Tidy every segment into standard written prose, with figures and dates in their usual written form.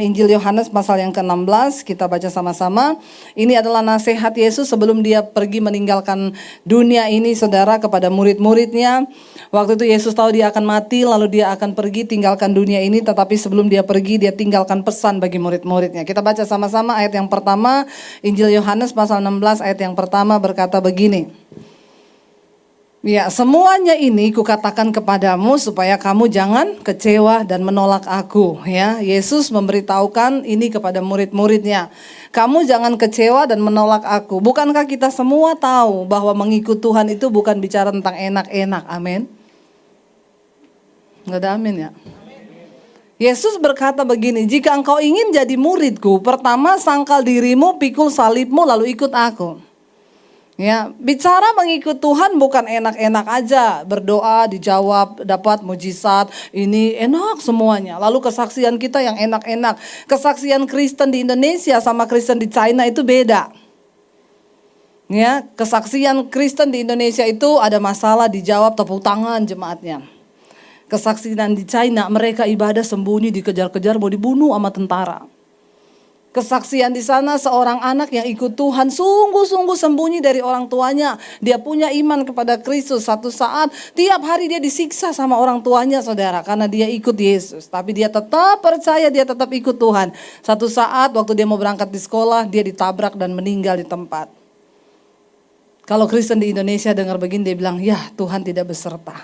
Injil Yohanes pasal yang ke-16, kita baca sama-sama. Ini adalah nasihat Yesus sebelum dia pergi meninggalkan dunia ini, saudara, kepada murid-muridnya. Waktu itu Yesus tahu dia akan mati, lalu dia akan pergi tinggalkan dunia ini. Tetapi sebelum dia pergi, dia tinggalkan pesan bagi murid-muridnya. Kita baca sama-sama ayat yang pertama. Injil Yohanes pasal 16 ayat yang pertama berkata begini. Ya, semuanya ini kukatakan kepadamu supaya kamu jangan kecewa dan menolak aku. Ya, Yesus memberitahukan ini kepada murid-muridnya. Kamu jangan kecewa dan menolak aku. Bukankah kita semua tahu bahwa mengikut Tuhan itu bukan bicara tentang enak-enak? Amin. Nggak ada amin ya? Yesus berkata begini, jika engkau ingin jadi muridku, pertama sangkal dirimu, pikul salibmu, lalu ikut aku. Ya, bicara mengikut Tuhan bukan enak-enak aja, berdoa dijawab, dapat mujizat, ini enak semuanya. Lalu kesaksian kita yang enak-enak. Kesaksian Kristen di Indonesia sama Kristen di China itu beda. Ya, kesaksian Kristen di Indonesia itu ada masalah dijawab tepuk tangan jemaatnya. Kesaksian di China mereka ibadah sembunyi, dikejar-kejar, mau dibunuh sama tentara. Kesaksian di sana seorang anak yang ikut Tuhan sungguh-sungguh sembunyi dari orang tuanya. Dia punya iman kepada Kristus. Satu saat tiap hari dia disiksa sama orang tuanya, saudara, karena dia ikut Yesus. Tapi dia tetap percaya, dia tetap ikut Tuhan. Satu saat waktu dia mau berangkat di sekolah, dia ditabrak dan meninggal di tempat. Kalau Kristen di Indonesia dengar begini, dia bilang, ya Tuhan tidak beserta.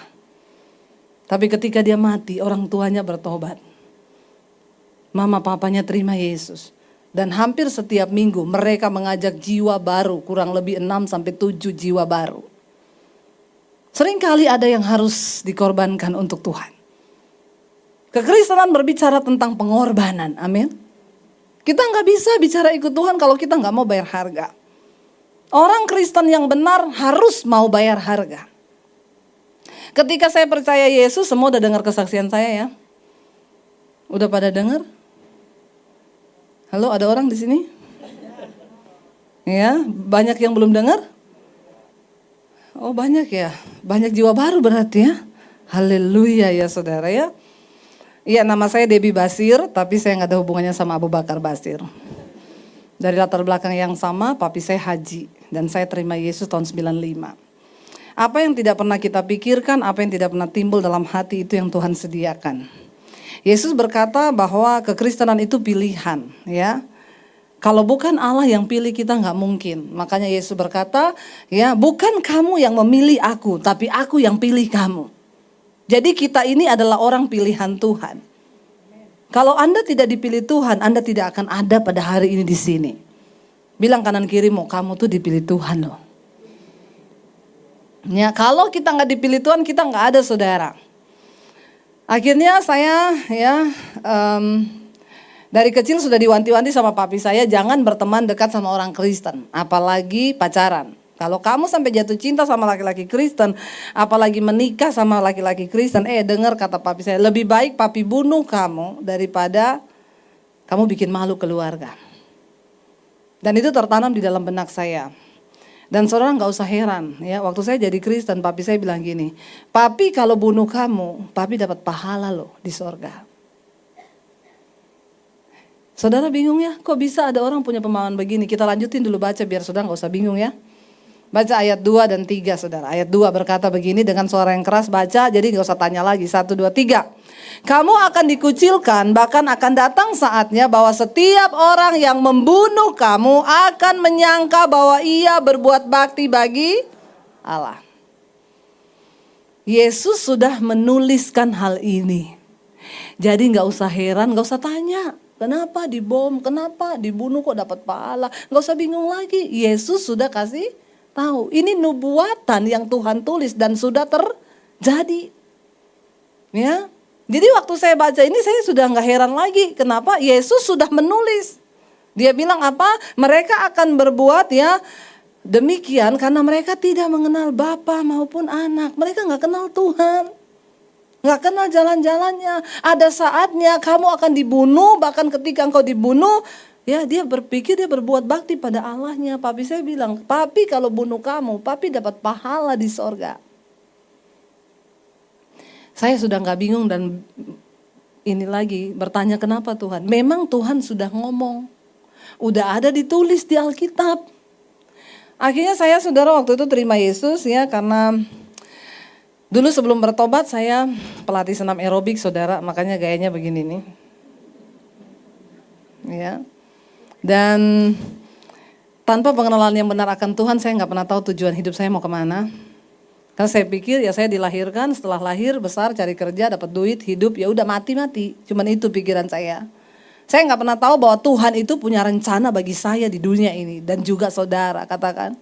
Tapi ketika dia mati, orang tuanya bertobat. Mama papanya terima Yesus. Dan hampir setiap minggu mereka mengajak jiwa baru, kurang lebih 6-7 jiwa baru. Seringkali ada yang harus dikorbankan untuk Tuhan. Kekristenan berbicara tentang pengorbanan, amin. Kita nggak bisa bicara ikut Tuhan kalau kita nggak mau bayar harga. Orang Kristen yang benar harus mau bayar harga. Ketika saya percaya Yesus, semua udah dengar kesaksian saya ya. Udah pada dengar? Halo, ada orang di sini? Ya, banyak yang belum dengar? Oh, banyak ya. Banyak jiwa baru berarti ya. Haleluya ya saudara ya. Iya, nama saya Debbie Basir, tapi saya nggak ada hubungannya sama Abu Bakar Basir. Dari latar belakang yang sama, papi saya haji dan saya terima Yesus tahun 95. Apa yang tidak pernah kita pikirkan, apa yang tidak pernah timbul dalam hati itu yang Tuhan sediakan. Yesus berkata bahwa kekristenan itu pilihan, ya. Kalau bukan Allah yang pilih kita nggak mungkin. Makanya Yesus berkata, ya bukan kamu yang memilih aku, tapi aku yang pilih kamu. Jadi kita ini adalah orang pilihan Tuhan. Kalau Anda tidak dipilih Tuhan, Anda tidak akan ada pada hari ini di sini. Bilang kanan kirimu, kamu tuh dipilih Tuhan loh. Ya, kalau kita nggak dipilih Tuhan, kita nggak ada saudara. Akhirnya saya dari kecil sudah diwanti-wanti sama papi saya jangan berteman dekat sama orang Kristen, apalagi pacaran. Kalau kamu sampai jatuh cinta sama laki-laki Kristen, apalagi menikah sama laki-laki Kristen, dengar kata papi saya, lebih baik papi bunuh kamu daripada kamu bikin malu keluarga. Dan itu tertanam di dalam benak saya. Dan saudara nggak usah heran ya, waktu saya jadi Kristen papi saya bilang gini, papi kalau bunuh kamu, papi dapat pahala loh di sorga. Saudara bingung ya, kok bisa ada orang punya pemahaman begini? Kita lanjutin dulu baca biar saudara nggak usah bingung ya. Baca ayat 2 dan 3 saudara. Ayat 2 berkata begini dengan suara yang keras, baca jadi nggak usah tanya lagi. 1, 2, 3. Kamu akan dikucilkan, bahkan akan datang saatnya bahwa setiap orang yang membunuh kamu akan menyangka bahwa ia berbuat bakti bagi Allah. Yesus sudah menuliskan hal ini. Jadi nggak usah heran, nggak usah tanya. Kenapa dibom, kenapa dibunuh kok dapat pahala. Nggak usah bingung lagi, Yesus sudah kasih tahu. Ini nubuatan yang Tuhan tulis dan sudah terjadi. Ya. Jadi waktu saya baca ini saya sudah nggak heran lagi. Kenapa? Yesus sudah menulis. Dia bilang apa? Mereka akan berbuat ya demikian karena mereka tidak mengenal Bapa maupun anak. Mereka nggak kenal Tuhan. Nggak kenal jalan-jalannya. Ada saatnya kamu akan dibunuh. Bahkan ketika engkau dibunuh, ya dia berpikir dia berbuat bakti pada Allahnya. Papi saya bilang, papi kalau bunuh kamu, papi dapat pahala di sorga. Saya sudah nggak bingung dan ini lagi bertanya kenapa Tuhan. Memang Tuhan sudah ngomong. Udah ada ditulis di Alkitab. Akhirnya saya saudara waktu itu terima Yesus ya karena dulu sebelum bertobat saya pelatih senam aerobik saudara. Makanya gayanya begini nih. Ya. Dan tanpa pengenalan yang benar akan Tuhan saya nggak pernah tahu tujuan hidup saya mau kemana. Karena saya pikir ya saya dilahirkan, setelah lahir besar cari kerja dapat duit hidup ya udah mati. Cuman itu pikiran saya. Saya nggak pernah tahu bahwa Tuhan itu punya rencana bagi saya di dunia ini dan juga saudara katakan.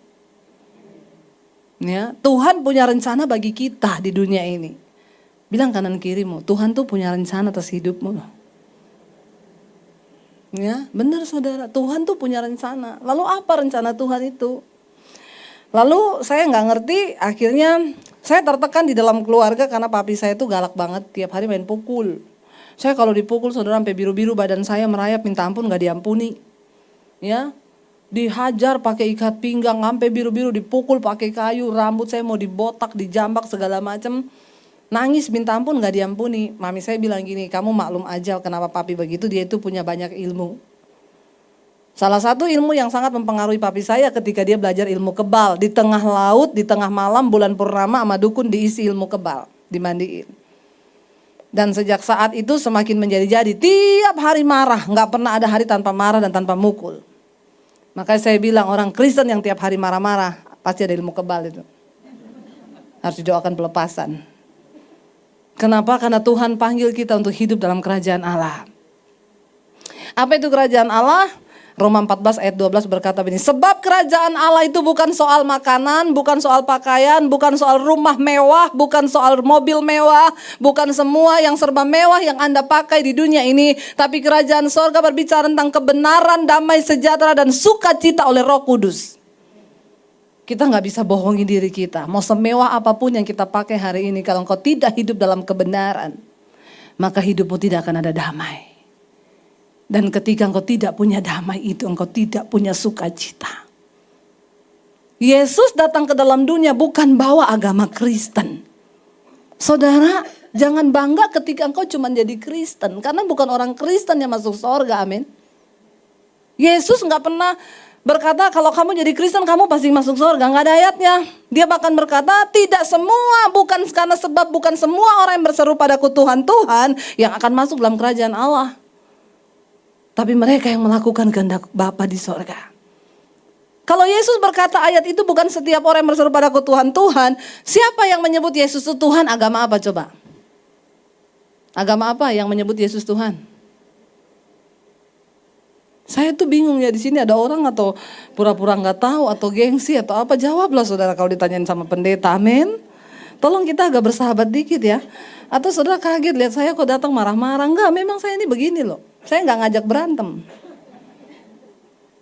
Ya, Tuhan punya rencana bagi kita di dunia ini. Bilang kanan kirimu, Tuhan tuh punya rencana atas hidupmu. Ya, benar saudara, Tuhan tuh punya rencana. Lalu apa rencana Tuhan itu? Lalu saya nggak ngerti, akhirnya saya tertekan di dalam keluarga karena papi saya tuh galak banget, tiap hari main pukul. Saya kalau dipukul saudara sampai biru-biru badan saya merayap minta ampun nggak diampuni. Ya, dihajar pakai ikat pinggang sampai biru-biru, dipukul pakai kayu, rambut saya mau dibotak, dijambak segala macam. Nangis minta ampun nggak diampuni. Mami saya bilang gini, kamu maklum aja kenapa papi begitu, dia itu punya banyak ilmu. Salah satu ilmu yang sangat mempengaruhi papi saya ketika dia belajar ilmu kebal. Di tengah laut, di tengah malam, bulan purnama sama dukun diisi ilmu kebal, dimandiin. Dan sejak saat itu semakin menjadi-jadi, tiap hari marah, nggak pernah ada hari tanpa marah dan tanpa mukul. Makanya saya bilang orang Kristen yang tiap hari marah-marah, pasti ada ilmu kebal itu. Harus didoakan pelepasan. Kenapa? Karena Tuhan panggil kita untuk hidup dalam kerajaan Allah. Apa itu kerajaan Allah? Roma 14 ayat 12 berkata begini, sebab kerajaan Allah itu bukan soal makanan, bukan soal pakaian, bukan soal rumah mewah, bukan soal mobil mewah, bukan semua yang serba mewah yang Anda pakai di dunia ini. Tapi kerajaan sorga berbicara tentang kebenaran, damai sejahtera dan sukacita oleh Roh Kudus. Kita gak bisa bohongi diri kita. Mau semewah apapun yang kita pakai hari ini, kalau engkau tidak hidup dalam kebenaran, maka hidupmu tidak akan ada damai. Dan ketika engkau tidak punya damai itu, engkau tidak punya sukacita. Yesus datang ke dalam dunia bukan bawa agama Kristen. Saudara, jangan bangga ketika engkau cuma jadi Kristen. Karena bukan orang Kristen yang masuk surga, amin. Yesus gak pernah berkata kalau kamu jadi Kristen kamu pasti masuk surga. Gak ada ayatnya. Dia bahkan berkata tidak semua, bukan karena sebab bukan semua orang yang berseru padaku Tuhan, Tuhan yang akan masuk dalam kerajaan Allah. Tapi mereka yang melakukan kehendak Bapa di sorga. Kalau Yesus berkata ayat itu bukan setiap orang yang berseru padaku Tuhan, Tuhan. Siapa yang menyebut Yesus itu Tuhan? Agama apa coba? Agama apa yang menyebut Yesus Tuhan? Saya tuh bingung ya, di sini ada orang atau pura-pura nggak tahu atau gengsi atau apa. Jawablah saudara kalau ditanyain sama pendeta, amin. Tolong kita agak bersahabat dikit ya. Atau saudara kaget lihat saya kok datang marah-marah. Enggak, memang saya ini begini loh. Saya nggak ngajak berantem.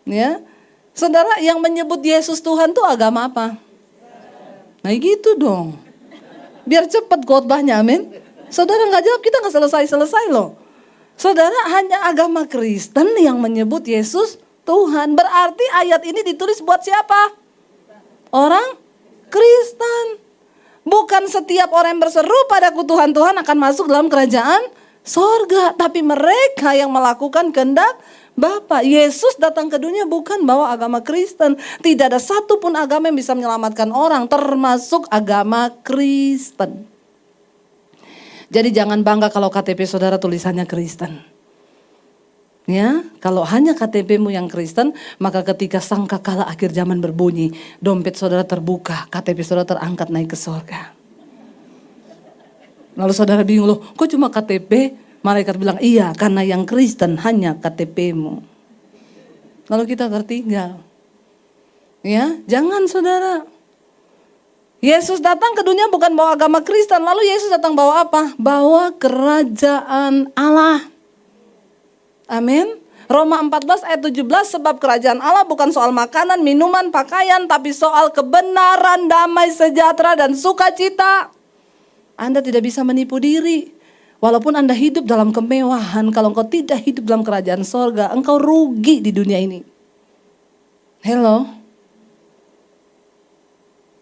Ya, saudara yang menyebut Yesus Tuhan tuh agama apa? Nah gitu dong. Biar cepat khotbahnya, amin. Saudara nggak jawab kita nggak selesai loh. Saudara hanya agama Kristen yang menyebut Yesus Tuhan. Berarti ayat ini ditulis buat siapa? Orang Kristen. Bukan setiap orang yang berseru padaku Tuhan, Tuhan akan masuk dalam kerajaan sorga. Tapi mereka yang melakukan kehendak Bapa. Yesus datang ke dunia bukan bawa agama Kristen. Tidak ada satupun agama yang bisa menyelamatkan orang, termasuk agama Kristen. Jadi jangan bangga kalau KTP saudara tulisannya Kristen. Ya, kalau hanya KTP-mu yang Kristen, maka ketika sangkakala akhir zaman berbunyi, dompet saudara terbuka, KTP saudara terangkat naik ke surga. Lalu saudara bingung, loh kok cuma KTP? Malaikat bilang, iya karena yang Kristen hanya KTP-mu. Lalu kita tertinggal. Ya, jangan saudara. Yesus datang ke dunia bukan bawa agama Kristen, lalu Yesus datang bawa apa? Bawa kerajaan Allah. Amin. Roma 14 ayat 17, sebab kerajaan Allah bukan soal makanan, minuman, pakaian, tapi soal kebenaran, damai sejahtera dan sukacita. Anda tidak bisa menipu diri. Walaupun Anda hidup dalam kemewahan, kalau engkau tidak hidup dalam kerajaan sorga, engkau rugi di dunia ini. Hello.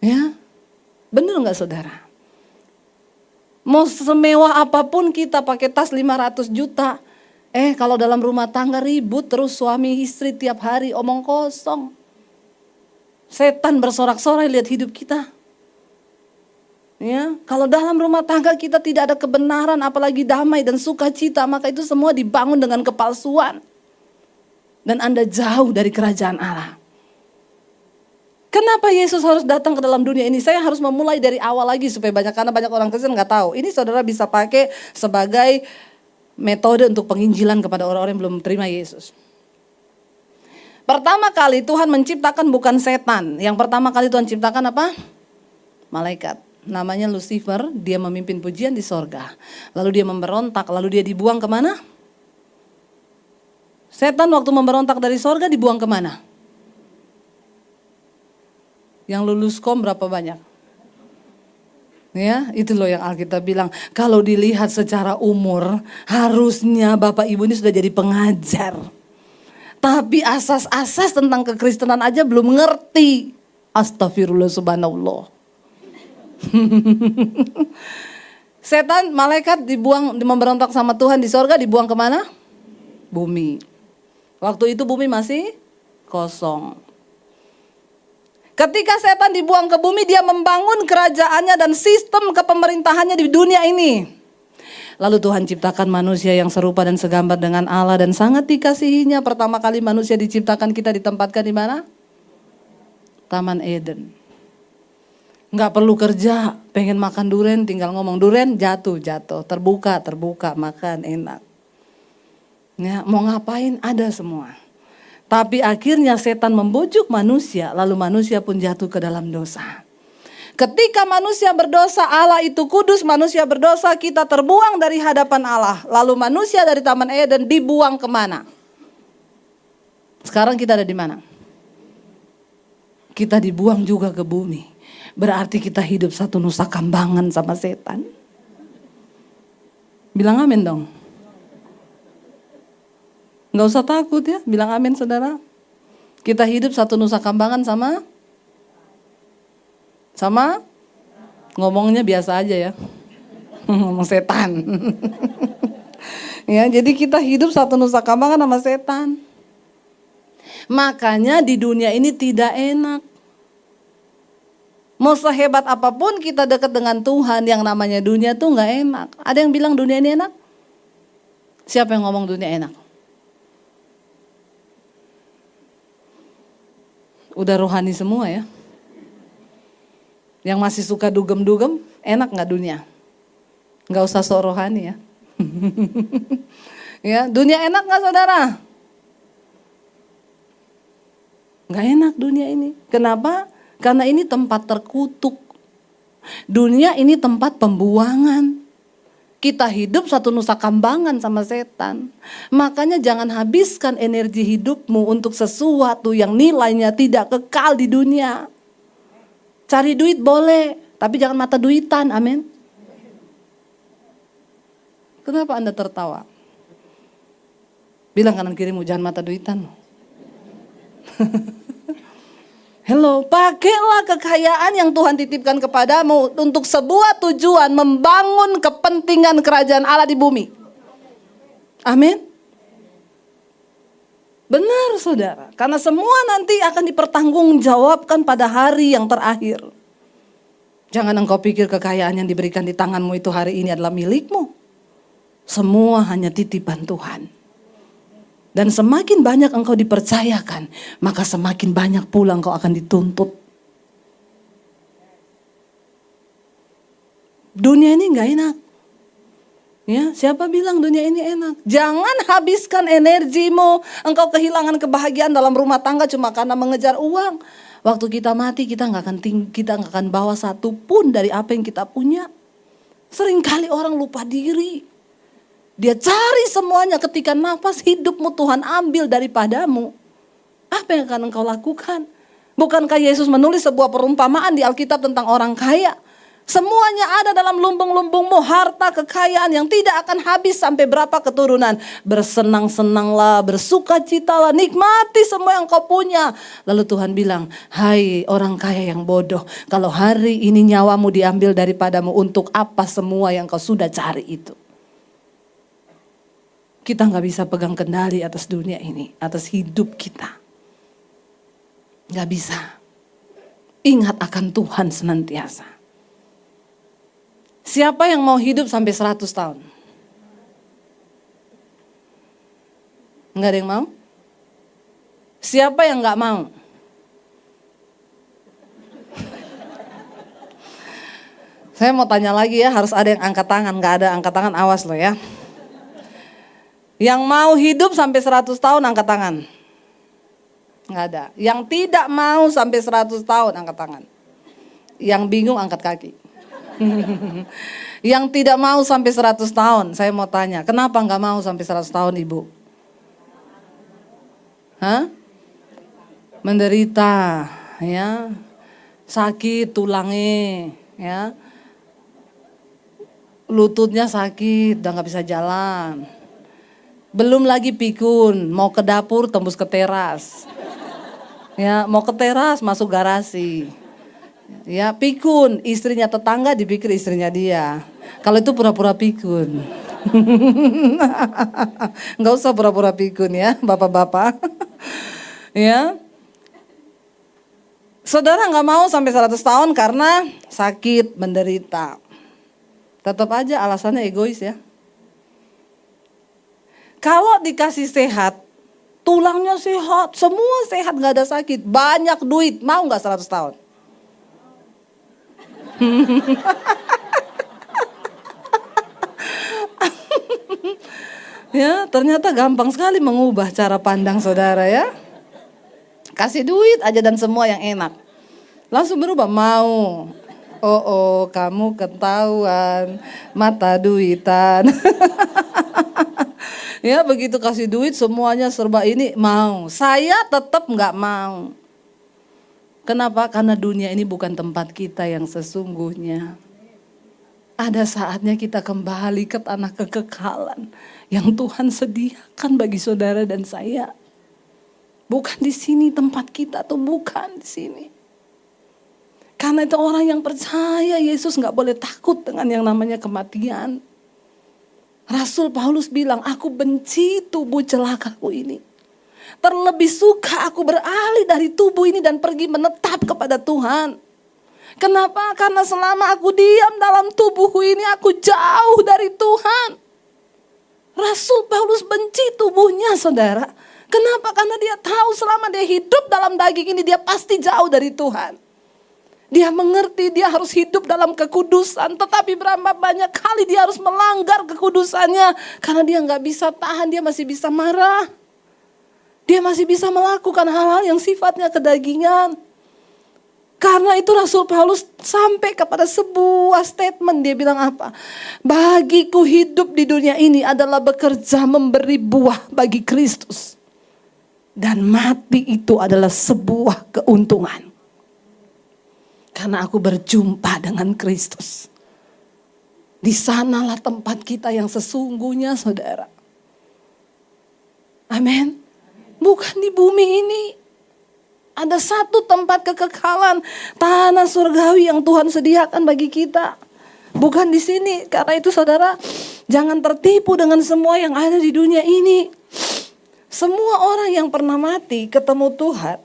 Ya, benar nggak saudara? Mau semewah apapun kita pakai tas 500 juta. Kalau dalam rumah tangga ribut terus suami istri tiap hari omong kosong. Setan bersorak-sorai lihat hidup kita. Ya, kalau dalam rumah tangga kita tidak ada kebenaran, apalagi damai dan sukacita, maka itu semua dibangun dengan kepalsuan. Dan Anda jauh dari kerajaan Allah. Kenapa Yesus harus datang ke dalam dunia ini? Saya harus memulai dari awal lagi karena banyak orang Kristen nggak tahu. Ini saudara bisa pakai sebagai metode untuk penginjilan kepada orang-orang yang belum terima Yesus. Pertama kali Tuhan menciptakan bukan setan. Yang pertama kali Tuhan ciptakan apa? Malaikat. Namanya Lucifer, dia memimpin pujian di sorga. Lalu dia memberontak, lalu dia dibuang kemana? Setan waktu memberontak dari sorga dibuang kemana? Yang lulus kom berapa banyak? Ya, itu loh yang Alkitab bilang. Kalau dilihat secara umur, harusnya Bapak Ibu ini sudah jadi pengajar. Tapi asas-asas tentang kekristenan aja belum ngerti. Astagfirullah subhanallah. Setan, malaikat dibuang, memberontak sama Tuhan di sorga, dibuang kemana? Bumi. Waktu itu bumi masih kosong. Ketika setan dibuang ke bumi, dia membangun kerajaannya dan sistem kepemerintahannya di dunia ini. Lalu Tuhan ciptakan manusia yang serupa dan segambar dengan Allah dan sangat dikasihinya. Pertama kali manusia diciptakan, kita ditempatkan di mana? Taman Eden. Nggak perlu kerja, pengen makan durian, tinggal ngomong durian, jatuh, terbuka, makan enak. Ya, mau ngapain ada semua. Tapi akhirnya setan membujuk manusia, lalu manusia pun jatuh ke dalam dosa. Ketika manusia berdosa, Allah itu kudus, manusia berdosa, kita terbuang dari hadapan Allah. Lalu manusia dari Taman Eden dibuang kemana? Sekarang kita ada di mana? Kita dibuang juga ke bumi. Berarti kita hidup satu nusa kambangan sama setan. Bilang amin dong. Nggak usah takut ya, bilang amin saudara. Kita hidup satu nusa kambangan sama ngomongnya biasa aja ya. Ngomong setan. Ya, jadi kita hidup satu nusa kambangan sama setan. Makanya di dunia ini tidak enak. Mau sehebat apapun kita dekat dengan Tuhan, yang namanya dunia tuh nggak enak. Ada yang bilang dunia ini enak? Siapa yang ngomong dunia enak? Udah rohani semua ya. Yang masih suka dugem-dugem, enak gak dunia? Gak usah sok rohani ya. Ya, dunia enak gak saudara? Gak enak dunia ini. Kenapa? Karena ini tempat terkutuk. Dunia ini tempat pembuangan. Kita hidup satu nusa kambangan sama setan. Makanya jangan habiskan energi hidupmu untuk sesuatu yang nilainya tidak kekal di dunia. Cari duit boleh, tapi jangan mata duitan, amin. Kenapa Anda tertawa? Bilang kanan kirimu, jangan mata duitan. Hello, pakailah kekayaan yang Tuhan titipkan kepadamu untuk sebuah tujuan membangun kepentingan kerajaan Allah di bumi. Amin. Benar saudara, karena semua nanti akan dipertanggungjawabkan pada hari yang terakhir. Jangan engkau pikir kekayaan yang diberikan di tanganmu itu hari ini adalah milikmu. Semua hanya titipan Tuhan. Dan semakin banyak engkau dipercayakan, maka semakin banyak pula engkau akan dituntut. Dunia ini gak enak. Ya, siapa bilang dunia ini enak? Jangan habiskan energimu, engkau kehilangan kebahagiaan dalam rumah tangga cuma karena mengejar uang. Waktu kita mati kita gak akan bawa satu pun dari apa yang kita punya. Seringkali orang lupa diri. Dia cari semuanya, ketika nafas hidupmu Tuhan ambil daripadamu. Apa yang akan engkau lakukan? Bukankah Yesus menulis sebuah perumpamaan di Alkitab tentang orang kaya? Semuanya ada dalam lumbung-lumbungmu, harta, kekayaan yang tidak akan habis sampai berapa keturunan. Bersenang-senanglah, bersukacitalah, nikmati semua yang kau punya. Lalu Tuhan bilang, hai orang kaya yang bodoh, kalau hari ini nyawamu diambil daripadamu, untuk apa semua yang kau sudah cari itu? Kita gak bisa pegang kendali atas dunia ini, atas hidup kita. Gak bisa. Ingat akan Tuhan senantiasa. Siapa yang mau hidup sampai 100 tahun? Enggak ada yang mau? Siapa yang enggak mau? Saya mau tanya lagi ya, harus ada yang angkat tangan. Enggak ada angkat tangan, awas loh ya. Yang mau hidup sampai 100 tahun angkat tangan. Enggak ada. Yang tidak mau sampai 100 tahun angkat tangan. Yang bingung angkat kaki. Yang tidak mau sampai 100 tahun, saya mau tanya, kenapa nggak mau sampai 100 tahun Ibu? Hah? Menderita, ya, sakit tulangnya, ya, lututnya sakit, udah nggak bisa jalan. Belum lagi pikun, mau ke dapur tembus ke teras, ya, mau ke teras masuk garasi. Ya, pikun, istrinya tetangga dipikir istrinya dia. Kalau itu pura-pura pikun. Nggak usah pura-pura pikun ya, bapak-bapak. Ya. Saudara nggak mau sampai 100 tahun karena sakit, menderita. Tetap aja alasannya egois ya. Kalau dikasih sehat, tulangnya sehat, semua sehat, nggak ada sakit, banyak duit, mau nggak 100 tahun? Ya, ternyata gampang sekali mengubah cara pandang saudara ya. Kasih duit aja dan semua yang enak. Langsung berubah, mau. Oh, kamu ketahuan mata duitan. Ya, begitu kasih duit semuanya serba ini mau. Saya tetap nggak mau. Kenapa? Karena dunia ini bukan tempat kita yang sesungguhnya. Ada saatnya kita kembali ke tanah kekekalan yang Tuhan sediakan bagi saudara dan saya. Bukan di sini tempat kita, atau bukan di sini. Karena itu orang yang percaya Yesus gak boleh takut dengan yang namanya kematian. Rasul Paulus bilang, aku benci tubuh celakaku ini. Terlebih suka aku beralih dari tubuh ini dan pergi menetap kepada Tuhan. Kenapa? Karena selama aku diam dalam tubuhku ini, aku jauh dari Tuhan. Rasul Paulus benci tubuhnya, saudara. Kenapa? Karena dia tahu selama dia hidup dalam daging ini, dia pasti jauh dari Tuhan. Dia mengerti dia harus hidup dalam kekudusan, tetapi berapa banyak kali dia harus melanggar kekudusannya. Karena dia gak bisa tahan, dia masih bisa marah. Dia masih bisa melakukan hal-hal yang sifatnya kedagingan. Karena itu Rasul Paulus sampai kepada sebuah statement. Dia bilang apa? Bagiku hidup di dunia ini adalah bekerja memberi buah bagi Kristus. Dan mati itu adalah sebuah keuntungan. Karena aku berjumpa dengan Kristus. Di sanalah tempat kita yang sesungguhnya, saudara. Amin. Bukan di bumi ini. Ada satu tempat kekekalan, tanah surgawi yang Tuhan sediakan bagi kita. Bukan di sini. Karena itu saudara, jangan tertipu dengan semua yang ada di dunia ini. Semua orang yang pernah mati ketemu Tuhan,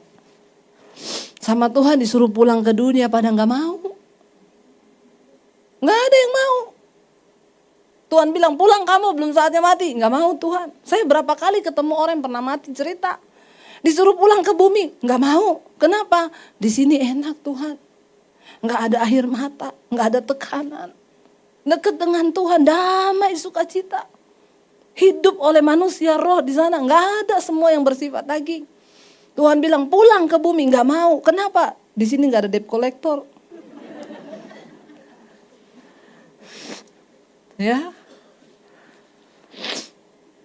sama Tuhan disuruh pulang ke dunia pada gak mau. Gak ada yang mau. Tuhan bilang pulang kamu, belum saatnya mati. Gak mau Tuhan. Saya berapa kali ketemu orang yang pernah mati cerita. Disuruh pulang ke bumi, gak mau. Kenapa? Di sini enak Tuhan. Gak ada air mata, gak ada tekanan. Dekat dengan Tuhan, damai, sukacita. Hidup oleh manusia roh di sana, gak ada semua yang bersifat daging. Tuhan bilang pulang ke bumi, gak mau. Kenapa? Di sini gak ada debt collector. Ya,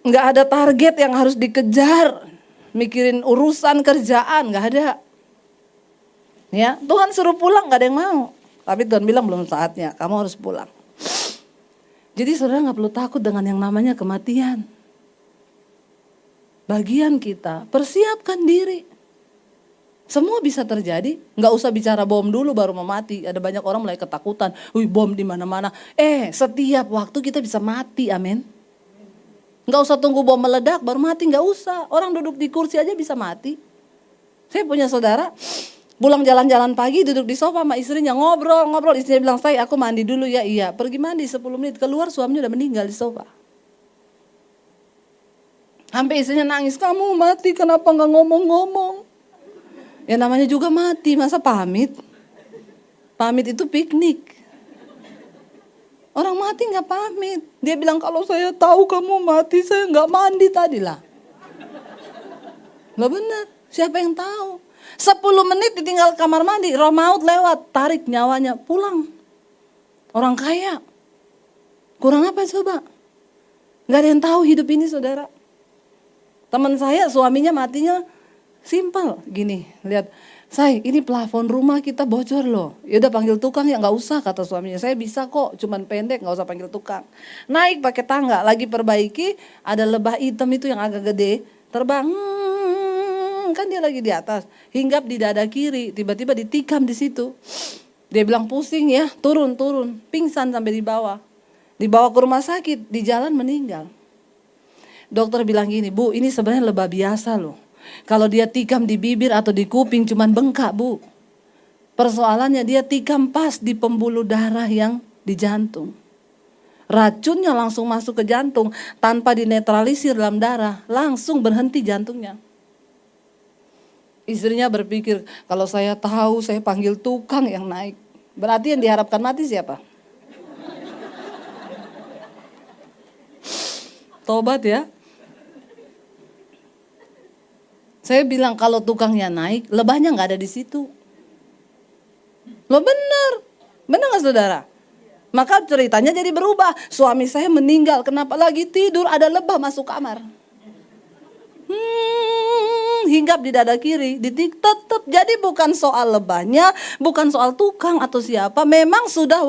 gak ada target yang harus dikejar. Mikirin urusan kerjaan, gak ada. Ya, Tuhan suruh pulang, gak ada yang mau. Tapi Tuhan bilang belum saatnya, kamu harus pulang. Jadi saudara gak perlu takut dengan yang namanya kematian. Bagian kita, persiapkan diri. Semua bisa terjadi, nggak usah bicara bom dulu baru mau mati. Ada banyak orang mulai ketakutan, wih bom di mana-mana. Setiap waktu kita bisa mati, amin. Nggak usah tunggu bom meledak baru mati, nggak usah. Orang duduk di kursi aja bisa mati. Saya punya saudara, pulang jalan-jalan pagi duduk di sofa sama istrinya ngobrol. Istrinya bilang, aku mandi dulu ya, iya. Pergi mandi 10 menit, keluar suaminya udah meninggal di sofa. Sampai istrinya nangis, kamu mati kenapa nggak ngomong-ngomong? Ya namanya juga mati, masa pamit? Pamit itu piknik. Orang mati gak pamit. Dia bilang kalau saya tahu kamu mati, saya gak mandi tadi lah. Lah benar, siapa yang tahu? 10 menit ditinggal kamar mandi, roh maut lewat, tarik nyawanya, pulang. Orang kaya. Kurang apa coba? Gak ada yang tahu hidup ini saudara. Teman saya suaminya matinya simpel gini, lihat, ini plafon rumah kita bocor loh. Ya udah panggil tukang ya, nggak usah kata suaminya. Saya bisa kok, cuman pendek, nggak usah panggil tukang. Naik pakai tangga, lagi perbaiki, ada lebah hitam itu yang agak gede, terbang, kan dia lagi di atas, hinggap di dada kiri, tiba-tiba ditikam di situ. Dia bilang pusing ya, turun, pingsan sampai di bawah, dibawa ke rumah sakit, di jalan meninggal. Dokter bilang gini, Bu, ini sebenarnya lebah biasa loh. Kalau dia tikam di bibir atau di kuping cuman bengkak, Bu. Persoalannya dia tikam pas di pembuluh darah yang di jantung. Racunnya langsung masuk ke jantung tanpa dinetralisir dalam darah, langsung berhenti jantungnya. Istrinya berpikir, kalau saya tahu saya panggil tukang yang naik. Berarti yang diharapkan mati siapa? Tobat ya. Saya bilang kalau tukangnya naik, lebahnya nggak ada di situ. Loh benar nggak saudara? Maka ceritanya jadi berubah. Suami saya meninggal, kenapa lagi tidur ada lebah masuk kamar. Hinggap di dada kiri, tetap. Jadi bukan soal lebahnya, bukan soal tukang atau siapa. Memang sudah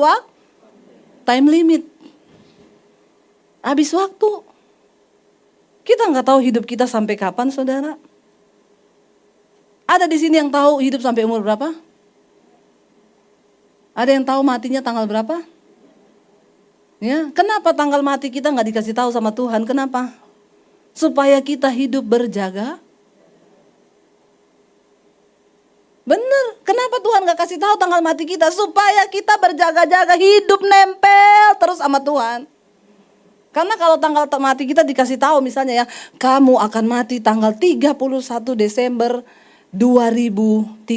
time limit. Habis waktu. Kita nggak tahu hidup kita sampai kapan saudara. Ada di sini yang tahu hidup sampai umur berapa? Ada yang tahu matinya tanggal berapa? Ya, kenapa tanggal mati kita nggak dikasih tahu sama Tuhan? Kenapa? Supaya kita hidup berjaga. Bener, kenapa Tuhan nggak kasih tahu tanggal mati kita? Supaya kita berjaga-jaga, hidup nempel terus sama Tuhan. Karena kalau tanggal mati kita dikasih tahu misalnya ya, kamu akan mati tanggal 31 Desember 2030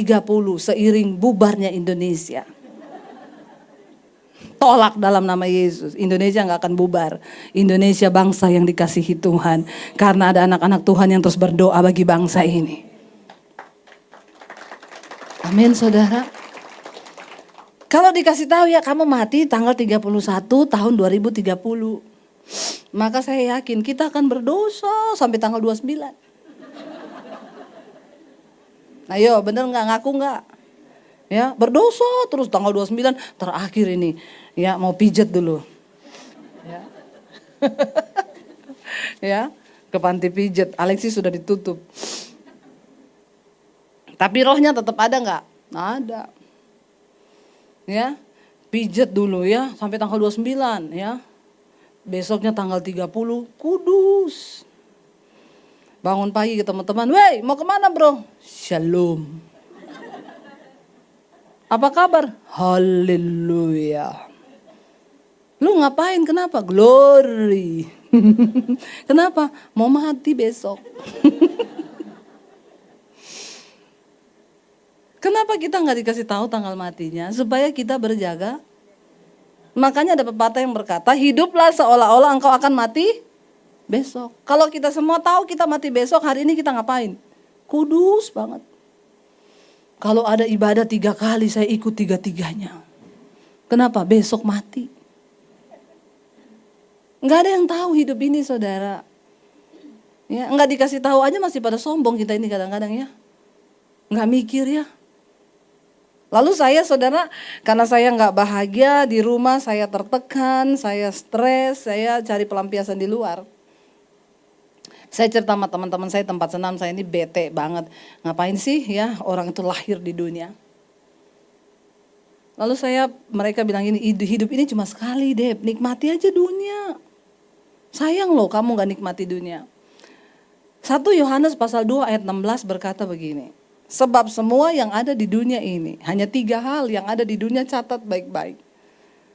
seiring bubarnya Indonesia. Tolak dalam nama Yesus. Indonesia gak akan bubar. Indonesia bangsa yang dikasihi Tuhan. Karena ada anak-anak Tuhan yang terus berdoa bagi bangsa ini. Amin saudara. Kalau dikasih tahu ya kamu mati tanggal 31 tahun 2030. Maka saya yakin kita akan berdosa sampai tanggal 29. Ayo bener gak, ngaku gak? Ya berdosa terus tanggal 29 terakhir ini. Ya mau pijet dulu. Ya, ya ke panti pijet. Alexis sudah ditutup. Tapi rohnya tetap ada gak? Ada. Ya pijet dulu ya sampai tanggal 29 ya. Besoknya tanggal 30 kudus. Bangun pagi ke teman-teman, "Wey, mau kemana bro?" "Shalom." "Apa kabar?" "Haleluya." "Lu ngapain? Kenapa?" "Glory." "Kenapa?" "Mau mati besok." Kenapa kita nggak dikasih tahu tanggal matinya? Supaya kita berjaga. Makanya ada pepatah yang berkata, hiduplah seolah-olah engkau akan mati besok. Kalau kita semua tahu kita mati besok, hari ini kita ngapain? Kudus banget. Kalau ada ibadah 3 kali, saya ikut 3-3-nya. Kenapa? Besok mati. Nggak ada yang tahu hidup ini saudara. Ya, nggak dikasih tahu aja masih pada sombong kita ini kadang-kadang ya. Nggak mikir ya. Lalu saya saudara, karena saya nggak bahagia di rumah, saya tertekan, saya stres, saya cari pelampiasan di luar. Saya cerita sama teman-teman saya tempat senam, saya ini bete banget. Ngapain sih ya orang itu lahir di dunia. Lalu mereka bilang gini, hidup ini cuma sekali Deb, nikmati aja dunia. Sayang loh kamu gak nikmati dunia. 1 Yohanes pasal 2 ayat 16 berkata begini. Sebab semua yang ada di dunia ini, hanya 3 hal yang ada di dunia, catat baik-baik.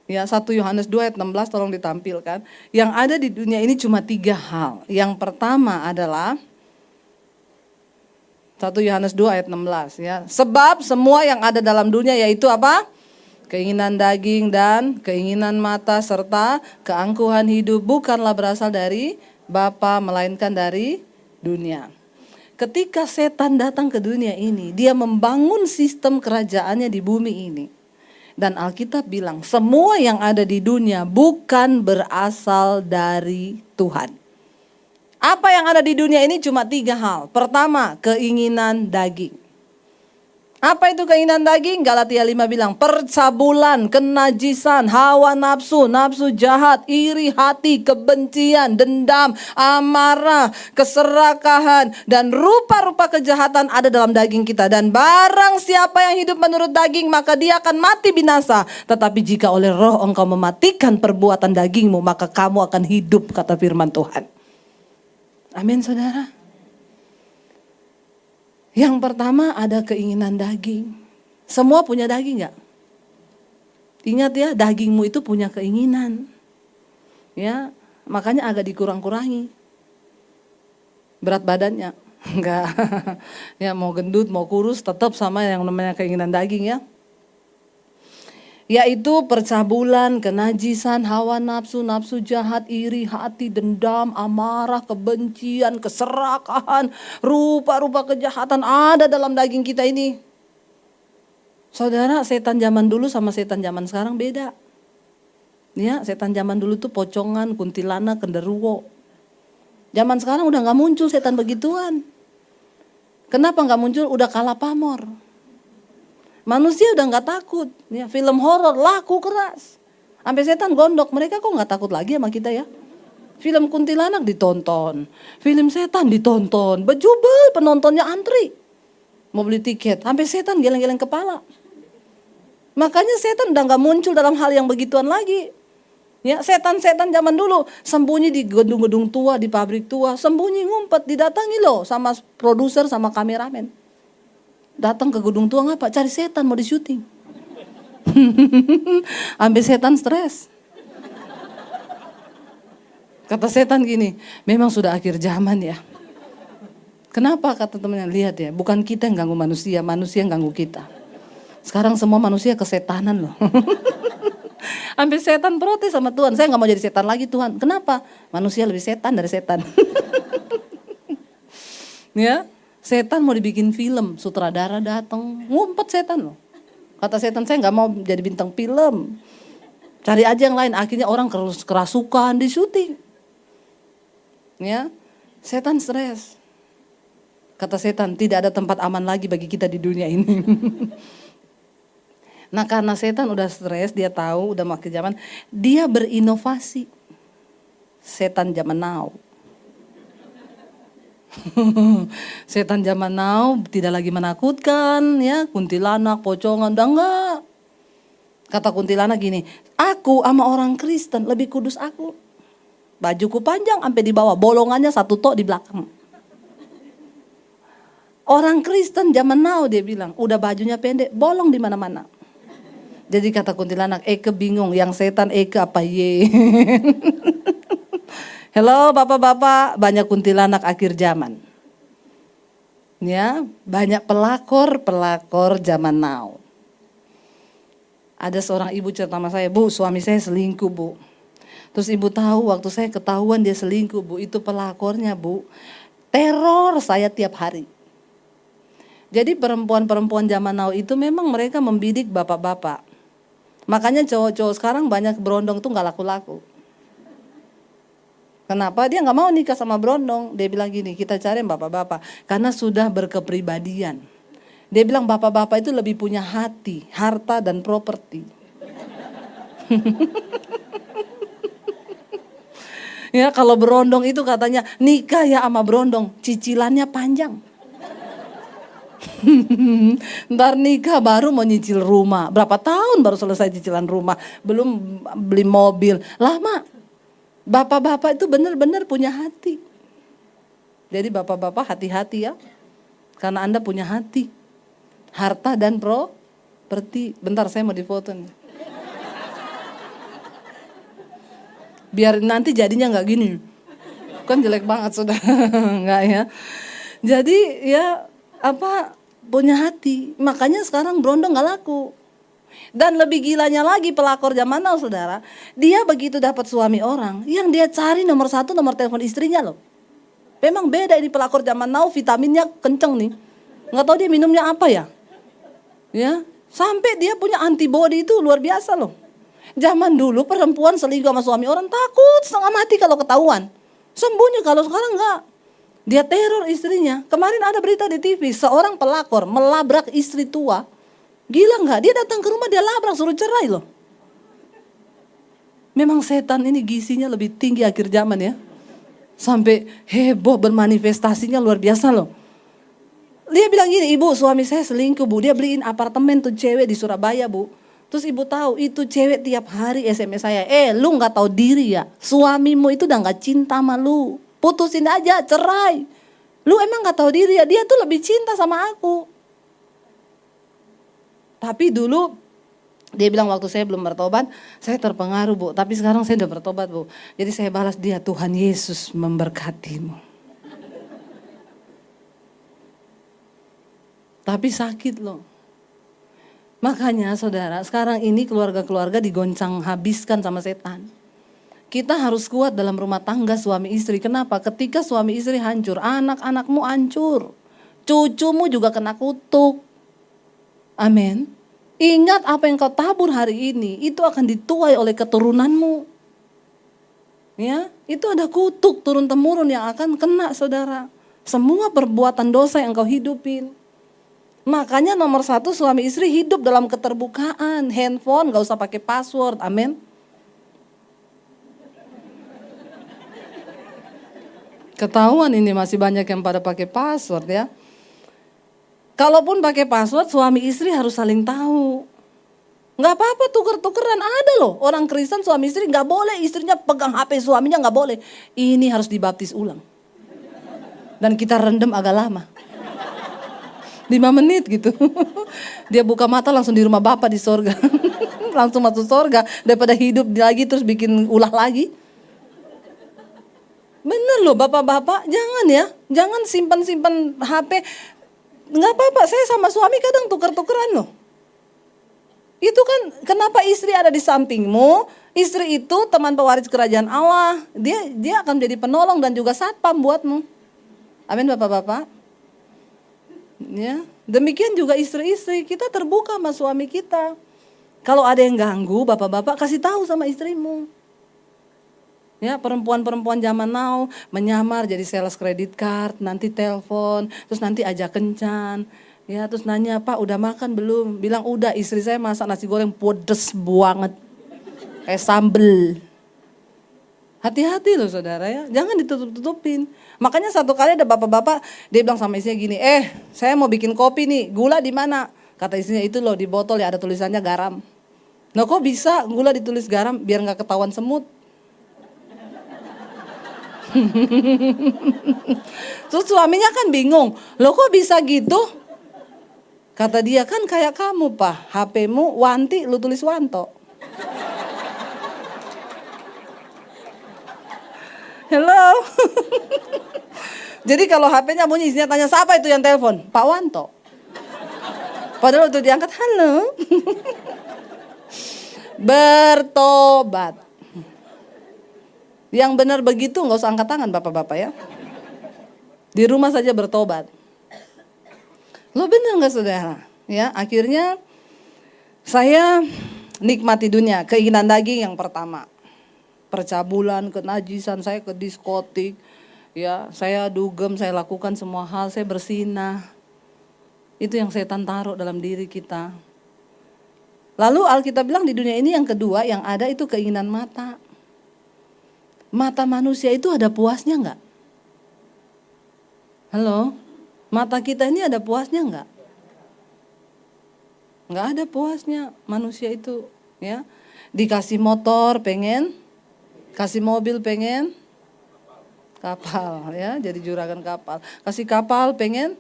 Ya, 1 Yohanes 2 ayat 16 tolong ditampilkan. Yang ada di dunia ini cuma 3 hal. Yang pertama adalah 1 Yohanes 2 ayat 16 ya. Sebab semua yang ada dalam dunia yaitu apa? Keinginan daging dan keinginan mata serta keangkuhan hidup bukanlah berasal dari Bapa melainkan dari dunia. Ketika setan datang ke dunia ini, dia membangun sistem kerajaannya di bumi ini. Dan Alkitab bilang, semua yang ada di dunia bukan berasal dari Tuhan. Apa yang ada di dunia ini cuma 3 hal. Pertama, keinginan daging. Apa itu keinginan daging? Galatia 5 bilang, percabulan, kenajisan, hawa nafsu, nafsu jahat, iri hati, kebencian, dendam, amarah, keserakahan, dan rupa-rupa kejahatan ada dalam daging kita. Dan barang siapa yang hidup menurut daging, maka dia akan mati binasa. Tetapi jika oleh roh engkau mematikan perbuatan dagingmu, maka kamu akan hidup, kata firman Tuhan. Amin saudara. Yang pertama ada keinginan daging. Semua punya daging gak? Ingat ya, dagingmu itu punya keinginan. Ya, makanya agak dikurang-kurangi berat badannya. Enggak. Ya, mau gendut, mau kurus tetap sama yang namanya keinginan daging ya. Yaitu percabulan, kenajisan, hawa nafsu, nafsu jahat, iri hati, dendam, amarah, kebencian, keserakahan, rupa-rupa kejahatan ada dalam daging kita ini. Saudara, setan zaman dulu sama setan zaman sekarang beda. Ya, setan zaman dulu tuh pocongan, kuntilanak, genderuwo. Zaman sekarang udah gak muncul setan begituan. Kenapa gak muncul? Udah kalah pamor. Manusia udah gak takut, ya, film horor laku keras. Sampai setan gondok, mereka kok gak takut lagi sama kita ya. Film kuntilanak ditonton, film setan ditonton, bejubel penontonnya antri. Mau beli tiket, sampai setan geleng-geleng kepala. Makanya setan udah gak muncul dalam hal yang begituan lagi. Ya, setan-setan zaman dulu sembunyi di gedung-gedung tua, di pabrik tua, sembunyi ngumpet, didatangi loh sama produser sama kameramen. Datang ke gedung tua ngapa? Cari setan mau di syuting. Ambil setan stres. Kata setan gini, memang sudah akhir zaman ya. Kenapa kata temannya? Lihat ya, bukan kita yang ganggu manusia, manusia yang ganggu kita. Sekarang semua manusia kesetanan loh. Ambil setan protes sama Tuhan, saya gak mau jadi setan lagi Tuhan. Kenapa? Manusia lebih setan dari setan. Ya. Setan mau dibikin film, sutradara datang, ngumpet setan loh. Kata setan, saya gak mau jadi bintang film. Cari aja yang lain, akhirnya orang kerasukan di syuting. Ya, setan stres. Kata setan, tidak ada tempat aman lagi bagi kita di dunia ini. Nah karena setan udah stres, dia tahu udah makin zaman, dia berinovasi. Setan zaman now. Setan zaman now tidak lagi menakutkan ya, kuntilanak, pocongan, udah enggak. Kata kuntilanak gini, aku sama orang Kristen lebih kudus aku. Bajuku panjang sampai di bawah, bolongannya 1 tok di belakang. Orang Kristen zaman now dia bilang, udah bajunya pendek, bolong di mana-mana. Jadi kata kuntilanak, Eke bingung, yang setan Eke apa ye? Halo bapak-bapak, banyak kuntilanak akhir zaman. Ya, banyak pelakor zaman now. Ada seorang ibu cerita sama saya, Bu, suami saya selingkuh, Bu. Terus ibu tahu waktu saya ketahuan dia selingkuh, Bu, itu pelakornya, Bu. Teror saya tiap hari. Jadi perempuan-perempuan zaman now itu memang mereka membidik bapak-bapak. Makanya cowok-cowok sekarang banyak berondong tuh gak laku-laku. Kenapa? Dia gak mau nikah sama berondong. Dia bilang gini, kita cari bapak-bapak. Karena sudah berkepribadian. Dia bilang bapak-bapak itu lebih punya hati, harta dan properti. Ya kalau berondong itu katanya nikah ya sama berondong, cicilannya panjang. Ntar nikah baru mau nyicil rumah. Berapa tahun baru selesai cicilan rumah. Belum beli mobil. Lama. Bapak-bapak itu benar-benar punya hati. Jadi bapak-bapak hati-hati ya. Karena Anda punya hati. Harta dan properti. Bentar saya mau difoto nih. Biar nanti jadinya nggak gini. Kan jelek banget sudah. Nggak ya. Jadi ya punya hati. Makanya sekarang berondong nggak laku. Dan lebih gilanya lagi pelakor zaman now saudara. Dia begitu dapat suami orang. Yang dia cari nomor 1 nomor telepon istrinya loh. Memang beda ini pelakor zaman now, vitaminnya kenceng nih. Nggak tahu dia minumnya apa ya. Ya, sampai dia punya antibody itu luar biasa loh. Zaman dulu perempuan selingkuh sama suami orang takut setengah mati kalau ketahuan. Sembunyi, kalau sekarang enggak. Dia teror istrinya. Kemarin ada berita di TV, seorang pelakor melabrak istri tua. Gila enggak? Dia datang ke rumah dia labrak suruh cerai loh. Memang setan ini gisinya lebih tinggi akhir zaman ya. Sampai heboh bermanifestasinya luar biasa loh. Dia bilang gini, ibu suami saya selingkuh bu. Dia beliin apartemen tuh cewek di Surabaya bu. Terus ibu tahu itu cewek tiap hari SMS saya. Lu gak tahu diri ya. Suamimu itu udah gak cinta sama lu. Putusin aja, cerai. Lu emang gak tahu diri ya. Dia tuh lebih cinta sama aku. Tapi dulu dia bilang waktu saya belum bertobat, saya terpengaruh bu. Tapi sekarang saya udah bertobat bu. Jadi saya balas dia, Tuhan Yesus memberkatimu. Tapi sakit loh. Makanya saudara, sekarang ini keluarga-keluarga digoncang habiskan sama setan. Kita harus kuat dalam rumah tangga suami istri. Kenapa? Ketika suami istri hancur, anak-anakmu hancur. Cucumu juga kena kutuk. Amin. Ingat apa yang kau tabur hari ini, itu akan dituai oleh keturunanmu. Ya, itu ada kutuk turun-temurun yang akan kena saudara. Semua perbuatan dosa yang kau hidupin. Makanya nomor 1 suami istri hidup dalam keterbukaan. Handphone gak usah pakai password, amin. Ketahuan ini masih banyak yang pada pakai password ya. Kalaupun pakai password suami istri harus saling tahu. Gak apa-apa tuker-tukeran, ada loh. Orang Kristen suami istri gak boleh istrinya pegang HP suaminya, gak boleh. Ini harus dibaptis ulang. Dan kita rendam agak lama. 5 menit gitu. Dia buka mata langsung di rumah Bapa di sorga. Langsung masuk sorga. Daripada hidup lagi terus bikin ulah lagi. Bener loh bapak-bapak, jangan ya. Jangan simpan-simpan HP. Gak apa-apa, saya sama suami kadang tuker-tukeran loh. Itu kan kenapa istri ada di sampingmu. Istri itu teman pewaris kerajaan Allah. Dia akan jadi penolong dan juga satpam buatmu. Amin bapak-bapak. Ya, demikian juga istri-istri, kita terbuka sama suami kita. Kalau ada yang ganggu, bapak-bapak kasih tahu sama istrimu. Ya, perempuan-perempuan zaman now menyamar jadi sales credit card, nanti telepon, terus nanti ajak kencan. Ya, terus nanya, "Pak, udah makan belum?" Bilang, "Udah, istri saya masak nasi goreng pedes banget. Kayak sambel." Hati-hati loh saudara ya, jangan ditutup-tutupin. Makanya satu kali ada bapak-bapak, dia bilang sama istrinya gini, saya mau bikin kopi nih, gula di mana? Kata istrinya, itu loh di botol ya ada tulisannya garam. Nah kok bisa gula ditulis garam? Biar gak ketahuan semut. Terus suaminya kan bingung, loh kok bisa gitu? Kata dia, kan kayak kamu Pak, HP-mu Wanti, lu tulis Wanto. Hello. Jadi kalau HP-nya bunyi isinya tanya siapa itu yang telepon? Pak Wanto. Padahal waktu diangkat, halo. Bertobat. Yang benar begitu nggak usah angkat tangan bapak-bapak ya. Di rumah saja bertobat. Lo benar nggak saudara? Ya, akhirnya saya nikmati dunia, keinginan daging yang pertama. Percabulan, kenajisan, saya ke diskotik, ya, saya dugem, saya lakukan semua hal, saya bersinah. Itu yang setan taruh dalam diri kita. Lalu Alkitab bilang di dunia ini yang kedua yang ada itu keinginan mata. Mata manusia itu ada puasnya enggak? Halo? Mata kita ini ada puasnya enggak? Enggak ada puasnya manusia itu, ya. Dikasih motor pengen, kasih mobil pengen, kapal, ya, jadi juragan kapal. Kasih kapal pengen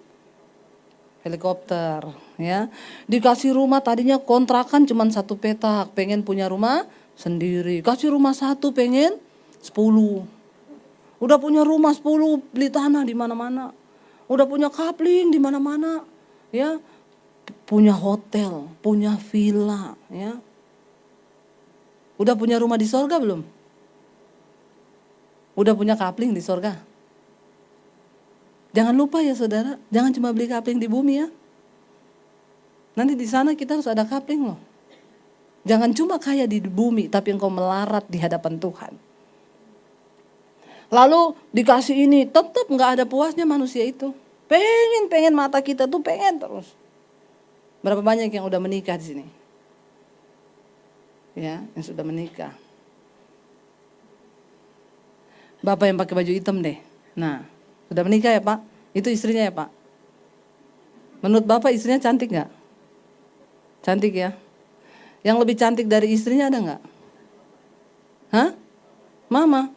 helikopter, ya. Dikasih rumah tadinya kontrakan cuma 1 petak, pengen punya rumah sendiri. Kasih rumah 1 pengen 10. Udah punya rumah 10, beli tanah di mana-mana. Udah punya kapling di mana-mana, ya. Punya hotel, punya villa, ya. Udah punya rumah di sorga belum? Udah punya kapling di sorga? Jangan lupa ya saudara, jangan cuma beli kapling di bumi ya. Nanti di sana kita harus ada kapling loh. Jangan cuma kaya di bumi, tapi engkau melarat di hadapan Tuhan. Lalu dikasih ini, tetap gak ada puasnya manusia itu. Pengen mata kita tuh pengen terus. Berapa banyak yang udah menikah di sini? Ya, yang sudah menikah. Bapak yang pakai baju hitam deh. Nah, sudah menikah ya Pak? Itu istrinya ya Pak? Menurut Bapak istrinya cantik gak? Cantik ya? Yang lebih cantik dari istrinya ada gak? Hah? Mama?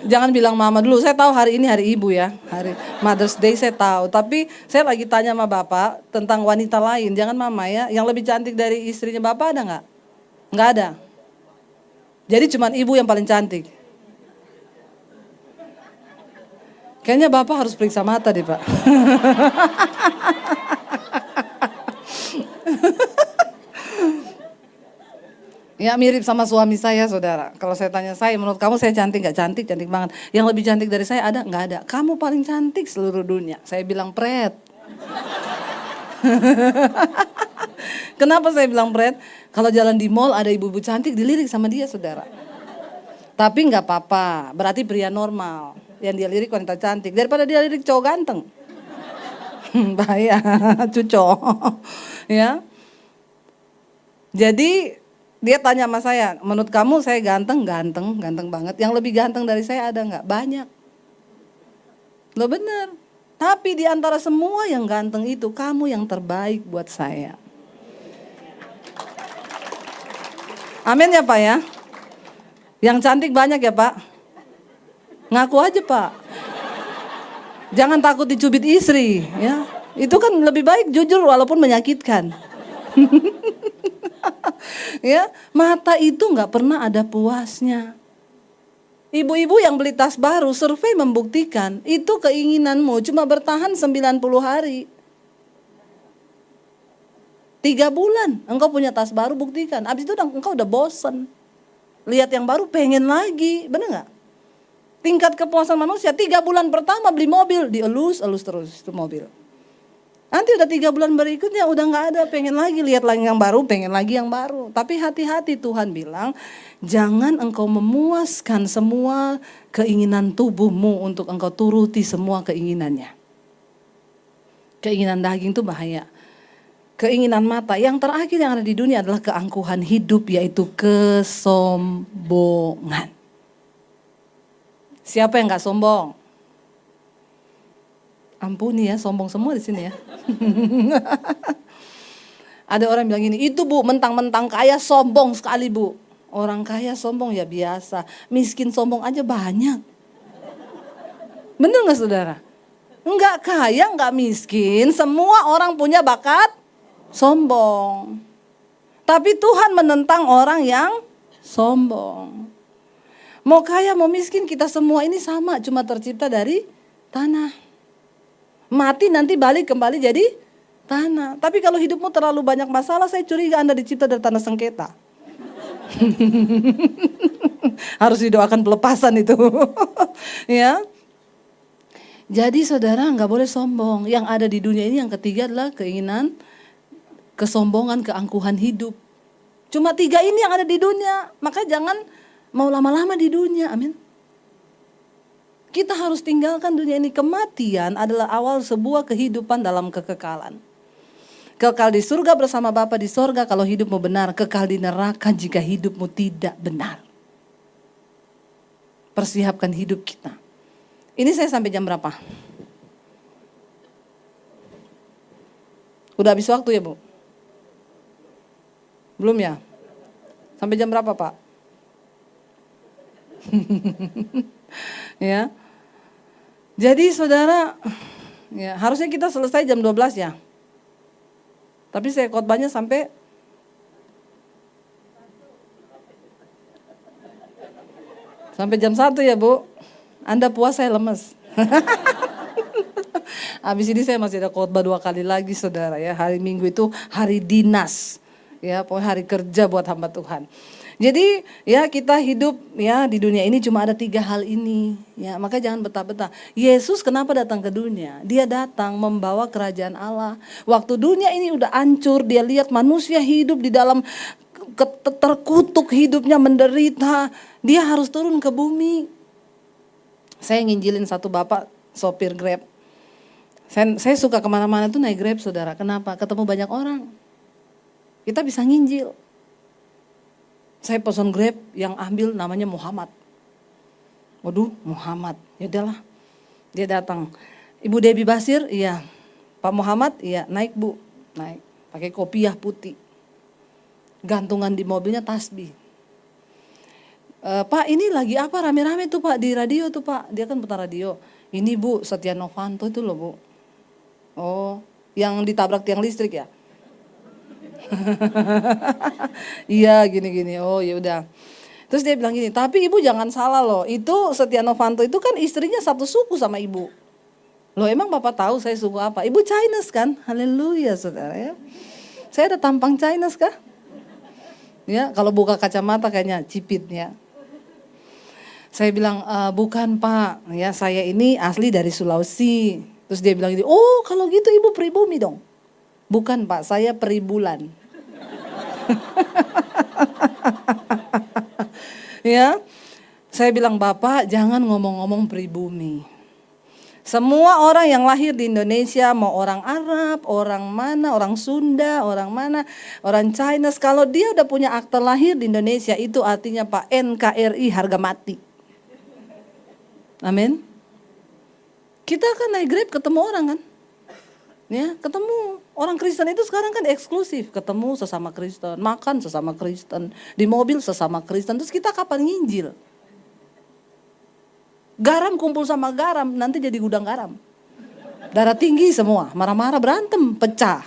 Jangan bilang mama dulu, saya tahu hari ini hari ibu ya, hari Mother's Day saya tahu. Tapi saya lagi tanya sama Bapak tentang wanita lain, jangan mama ya. Yang lebih cantik dari istrinya Bapak ada gak? Gak ada. Jadi cuman ibu yang paling cantik. Kayaknya Bapak harus periksa mata deh Pak. Ya mirip sama suami saya saudara. Kalau saya tanya saya, menurut kamu saya cantik gak cantik? Cantik banget. Yang lebih cantik dari saya ada? Gak ada. Kamu paling cantik seluruh dunia. Saya bilang pret. Kenapa saya bilang pret? Kalau jalan di mall ada ibu-ibu cantik dilirik sama dia saudara. Tapi gak apa-apa. Berarti pria normal. Yang dia lirik wanita cantik. Daripada dia lirik cowok ganteng. Bahaya. Cucok. Ya. Jadi dia tanya sama saya, menurut kamu saya ganteng banget. Yang lebih ganteng dari saya ada nggak? Banyak. Loh bener. Tapi di antara semua yang ganteng itu, kamu yang terbaik buat saya. Amin ya Pak ya. Yang cantik banyak ya Pak. Ngaku aja Pak. Jangan takut dicubit istri. Ya. Itu kan lebih baik jujur walaupun menyakitkan. Ya, mata itu nggak pernah ada puasnya. Ibu-ibu yang beli tas baru, survei membuktikan itu keinginanmu cuma bertahan 90 hari. 3 bulan engkau punya tas baru, buktikan. Abis itu engkau udah bosen. Lihat yang baru pengen lagi, bener nggak? Tingkat kepuasan manusia 3 bulan pertama beli mobil, dielus terus itu mobil. Nanti udah 3 bulan berikutnya udah gak ada, pengen lagi, lihat lagi yang baru, pengen lagi yang baru. Tapi hati-hati Tuhan bilang, jangan engkau memuaskan semua keinginan tubuhmu untuk engkau turuti semua keinginannya. Keinginan daging itu bahaya. Keinginan mata, yang terakhir yang ada di dunia adalah keangkuhan hidup, yaitu kesombongan. Siapa yang gak sombong? Ampuni ya, sombong semua di sini ya. Ada orang bilang gini, itu Bu, mentang-mentang kaya sombong sekali Bu. Orang kaya sombong ya biasa, miskin sombong aja banyak. Bener gak saudara? Enggak kaya, enggak miskin, semua orang punya bakat sombong. Tapi Tuhan menentang orang yang sombong. Mau kaya mau miskin kita semua ini sama, cuma tercipta dari tanah. Mati nanti balik kembali jadi tanah. Tapi kalau hidupmu terlalu banyak masalah, saya curiga Anda dicipta dari tanah sengketa. Harus didoakan pelepasan itu. Ya. Jadi saudara nggak boleh sombong. Yang ada di dunia ini yang ketiga adalah keinginan, kesombongan, keangkuhan hidup. Cuma 3 ini yang ada di dunia. Maka jangan mau lama-lama di dunia. Amin. Kita harus tinggalkan dunia ini. Kematian adalah awal sebuah kehidupan dalam kekekalan. Kekal di surga bersama Bapa di surga kalau hidupmu benar. Kekal di neraka jika hidupmu tidak benar. Persiapkan hidup kita. Ini saya sampai jam berapa? Udah habis waktu ya Bu? Belum ya? Sampai jam berapa Pak? Ya. Jadi saudara, ya, harusnya kita selesai jam 12 ya. Tapi saya khotbahnya sampai jam 1 ya Bu. Anda puas, saya lemes. Habis ini saya masih ada khotbah 2 kali lagi saudara ya. Hari Minggu itu hari dinas. Ya, pokoknya hari kerja buat hamba Tuhan. Jadi ya kita hidup ya di dunia ini cuma ada 3 hal ini. Ya, maka jangan betah-betah. Yesus kenapa datang ke dunia? Dia datang membawa kerajaan Allah. Waktu dunia ini udah hancur, dia lihat manusia hidup di dalam terkutuk hidupnya, menderita. Dia harus turun ke bumi. Saya nginjilin satu bapak sopir Grab. Saya suka kemana-mana tuh naik Grab saudara. Kenapa? Ketemu banyak orang. Kita bisa nginjil. Saya pesan Grab yang ambil namanya Muhammad. Waduh, Muhammad. Ya udahlah. Dia datang. Ibu Debbie Basir, iya. Pak Muhammad, iya. Naik Bu, naik. Pakai kopiah putih. Gantungan di mobilnya tasbih. Pak ini lagi apa rame-rame tuh Pak di radio tuh Pak. Dia kan putar radio. Ini Bu, Setia Novanto itu loh Bu. Oh, yang ditabrak tiang listrik ya? Iya gini-gini, oh ya udah. Terus dia bilang gini, tapi ibu jangan salah loh, itu Setia Novanto itu kan istrinya satu suku sama ibu. Loh emang bapak tahu saya suku apa? Ibu Chinese kan? Haleluya saudara ya. Saya ada tampang Chinese kah? Ya kalau buka kacamata kayaknya cipit ya. Saya bilang bukan Pak, ya saya ini asli dari Sulawesi. Terus dia bilang gini, oh kalau gitu ibu pribumi dong. Bukan Pak, saya peribulan. Ya, saya bilang Bapak jangan ngomong-ngomong pribumi. Semua orang yang lahir di Indonesia, mau orang Arab, orang mana, orang Sunda, orang mana, orang Chinese, kalau dia udah punya akte lahir di Indonesia itu artinya Pak NKRI harga mati. Amin. Kita kan naik Grab ketemu orang kan. Ya, ketemu orang Kristen itu sekarang kan eksklusif, ketemu sesama Kristen, makan sesama Kristen, di mobil sesama Kristen. Terus kita kapan nginjil? Garam kumpul sama garam, nanti jadi gudang garam. Darah tinggi semua, marah-marah berantem, pecah.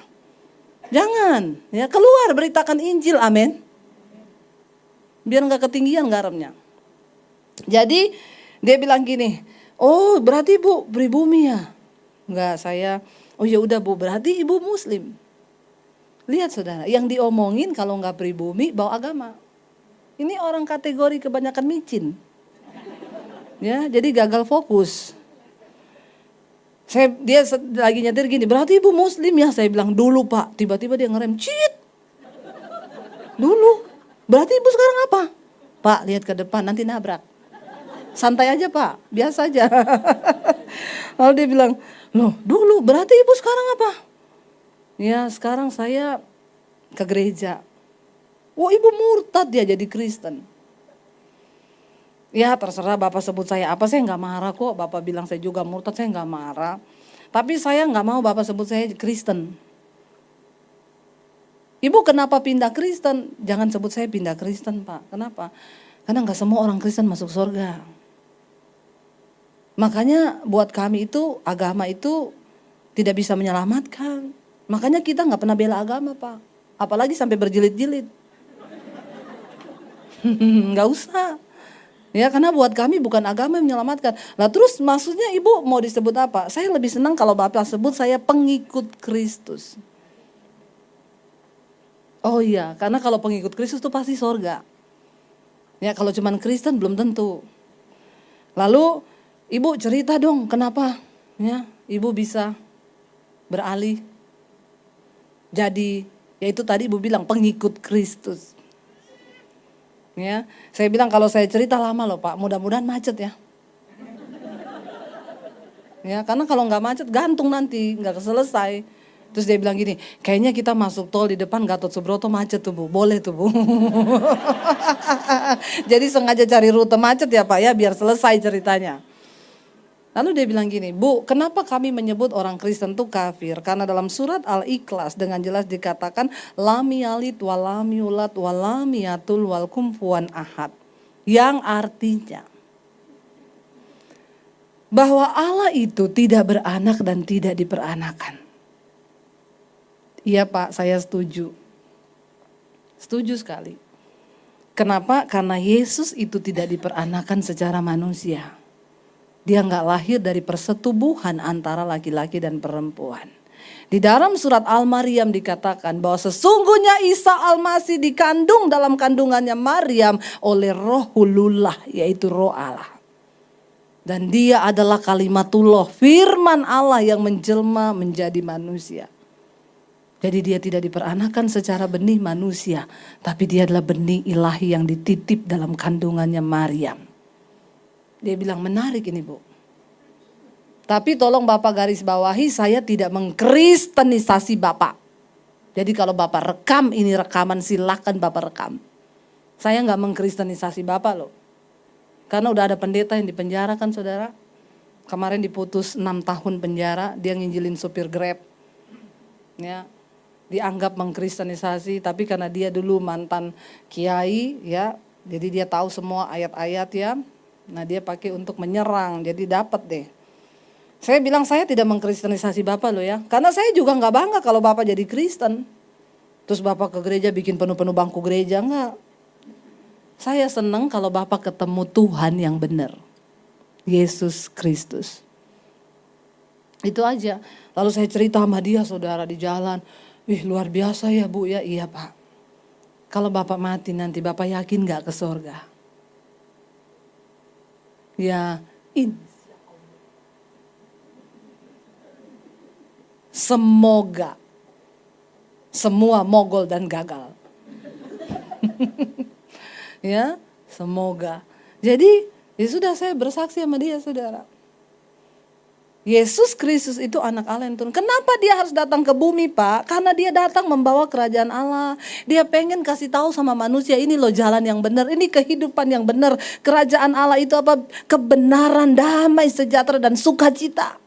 Jangan, ya keluar beritakan Injil, amin. Biar nggak ketinggian garamnya. Jadi dia bilang gini, oh berarti Bu pribumi ya? Enggak, saya. Oh ya udah Bu, berarti ibu Muslim. Lihat saudara, yang diomongin kalau nggak pribumi bawa agama. Ini orang kategori kebanyakan micin. Ya, jadi gagal fokus. Dia lagi nyetir gini, berarti ibu Muslim ya? Saya bilang dulu Pak, tiba-tiba dia ngerem, cit. Dulu, berarti ibu sekarang apa? Pak lihat ke depan nanti nabrak. Santai aja Pak, biasa aja. Lalu dia bilang, loh dulu berarti ibu sekarang apa? Ya sekarang saya ke gereja. Oh ibu murtad dia jadi Kristen. Ya terserah Bapak sebut saya apa, saya nggak marah kok. Bapak bilang saya juga murtad, saya nggak marah. Tapi saya nggak mau Bapak sebut saya Kristen. Ibu kenapa pindah Kristen? Jangan sebut saya pindah Kristen Pak. Kenapa? Karena nggak semua orang Kristen masuk surga. Makanya buat kami itu agama itu tidak bisa menyelamatkan. Makanya kita nggak pernah bela agama Pak. Apalagi sampai berjilid-jilid. Nggak usah. Ya karena buat kami bukan agama yang menyelamatkan. Lah terus maksudnya ibu mau disebut apa? Saya lebih senang kalau Bapak sebut saya pengikut Kristus. Oh iya, karena kalau pengikut Kristus itu pasti sorga. Ya kalau cuman Kristen belum tentu. Lalu ibu cerita dong kenapa ya ibu bisa beralih jadi, yaitu tadi ibu bilang pengikut Kristus. Ya, saya bilang kalau saya cerita lama loh Pak, mudah-mudahan macet ya. Ya, karena kalau nggak macet gantung nanti, nggak selesai. Terus dia bilang gini, kayaknya kita masuk tol di depan Gatot Subroto macet tuh Bu, boleh tuh Bu. Jadi sengaja cari rute macet ya Pak ya, biar selesai ceritanya. Lalu dia bilang gini, Bu, kenapa kami menyebut orang Kristen itu kafir? Karena dalam surat Al-Ikhlas dengan jelas dikatakan, lam yalid walam yulad walam yatul wal kufuwan ahad. Yang artinya, bahwa Allah itu tidak beranak dan tidak diperanakan. Iya Pak, saya setuju. Setuju sekali. Kenapa? Karena Yesus itu tidak diperanakan secara manusia. Dia nggak lahir dari persetubuhan antara laki-laki dan perempuan. Di dalam surat Al-Maryam dikatakan bahwa sesungguhnya Isa Al-Masih dikandung dalam kandungannya Maryam oleh Rohulullah, yaitu Roh Allah. Dan dia adalah kalimatullah, firman Allah yang menjelma menjadi manusia. Jadi dia tidak diperanakan secara benih manusia, tapi dia adalah benih ilahi yang dititip dalam kandungannya Maryam. Dia bilang menarik ini Bu. Tapi tolong Bapak garis bawahi, saya tidak mengkristenisasi Bapak. Jadi kalau Bapak rekam ini rekaman, silakan Bapak rekam. Saya nggak mengkristenisasi Bapak loh. Karena udah ada pendeta yang dipenjara kan saudara. Kemarin diputus 6 tahun penjara, dia nginjilin supir Grab. Ya, dianggap mengkristenisasi, tapi karena dia dulu mantan kiai ya, jadi dia tahu semua ayat-ayat ya. Nah dia pakai untuk menyerang, jadi dapat deh. Saya bilang saya tidak mengkristenisasi Bapak loh ya, karena saya juga nggak bangga kalau Bapak jadi Kristen. Terus Bapak ke gereja bikin penuh-penuh bangku gereja, enggak. Saya senang kalau Bapak ketemu Tuhan yang benar, Yesus Kristus. Itu aja. Lalu saya cerita sama dia saudara di jalan, wih luar biasa ya Bu ya, iya Pak. Kalau Bapak mati nanti Bapak yakin gak ke surga? Ya semoga semua mogol dan gagal. Ya, semoga. Jadi, ya sudah saya bersaksi sama dia, saudara. Yesus Kristus itu anak Allah yang turun. Kenapa dia harus datang ke bumi, Pak? Karena dia datang membawa kerajaan Allah. Dia pengen kasih tahu sama manusia, ini loh jalan yang benar, ini kehidupan yang benar. Kerajaan Allah itu apa? Kebenaran, damai, sejahtera, dan sukacita.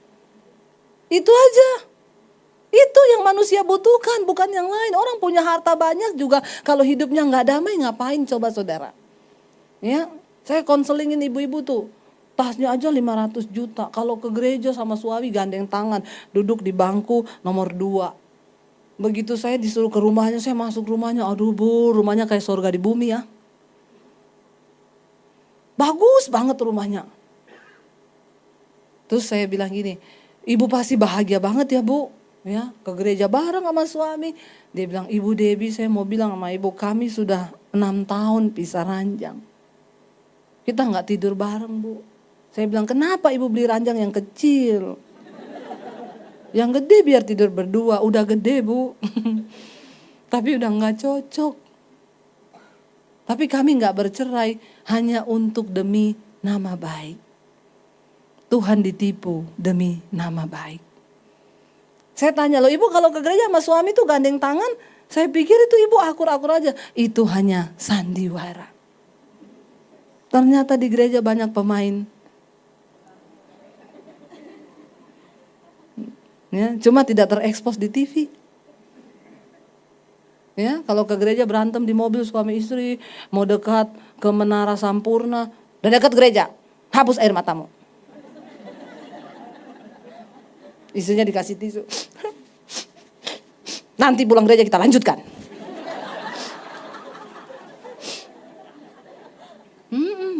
Itu aja. Itu yang manusia butuhkan, bukan yang lain. Orang punya harta banyak juga, kalau hidupnya nggak damai ngapain coba saudara? Ya, saya konselingin ibu-ibu tuh, tasnya aja 500 juta. Kalau ke gereja sama suami gandeng tangan, duduk di bangku nomor 2. Begitu saya disuruh ke rumahnya, saya masuk rumahnya, aduh Bu, rumahnya kayak surga di bumi ya. Bagus banget rumahnya. Terus saya bilang gini, Ibu pasti bahagia banget ya Bu. Ya, ke gereja bareng sama suami. Dia bilang, Ibu Debbie, saya mau bilang sama Ibu, kami sudah 6 tahun pisah ranjang. Kita gak tidur bareng Bu. Saya bilang, kenapa Ibu beli ranjang yang kecil? Yang gede biar tidur berdua. Udah gede Bu. Tapi udah gak cocok. Tapi kami gak bercerai hanya untuk demi nama baik. Tuhan ditipu demi nama baik. Saya tanya, loh Ibu kalau ke gereja sama suami tuh gandeng tangan, saya pikir itu Ibu akur-akur aja. Itu hanya sandiwara. Ternyata di gereja banyak pemain. Ya, cuma tidak terekspos di TV. Ya, kalau ke gereja berantem di mobil suami istri, mau dekat ke Menara Sampurna, udah dekat gereja, hapus air matamu. Istrinya dikasih tisu. Nanti pulang gereja kita lanjutkan.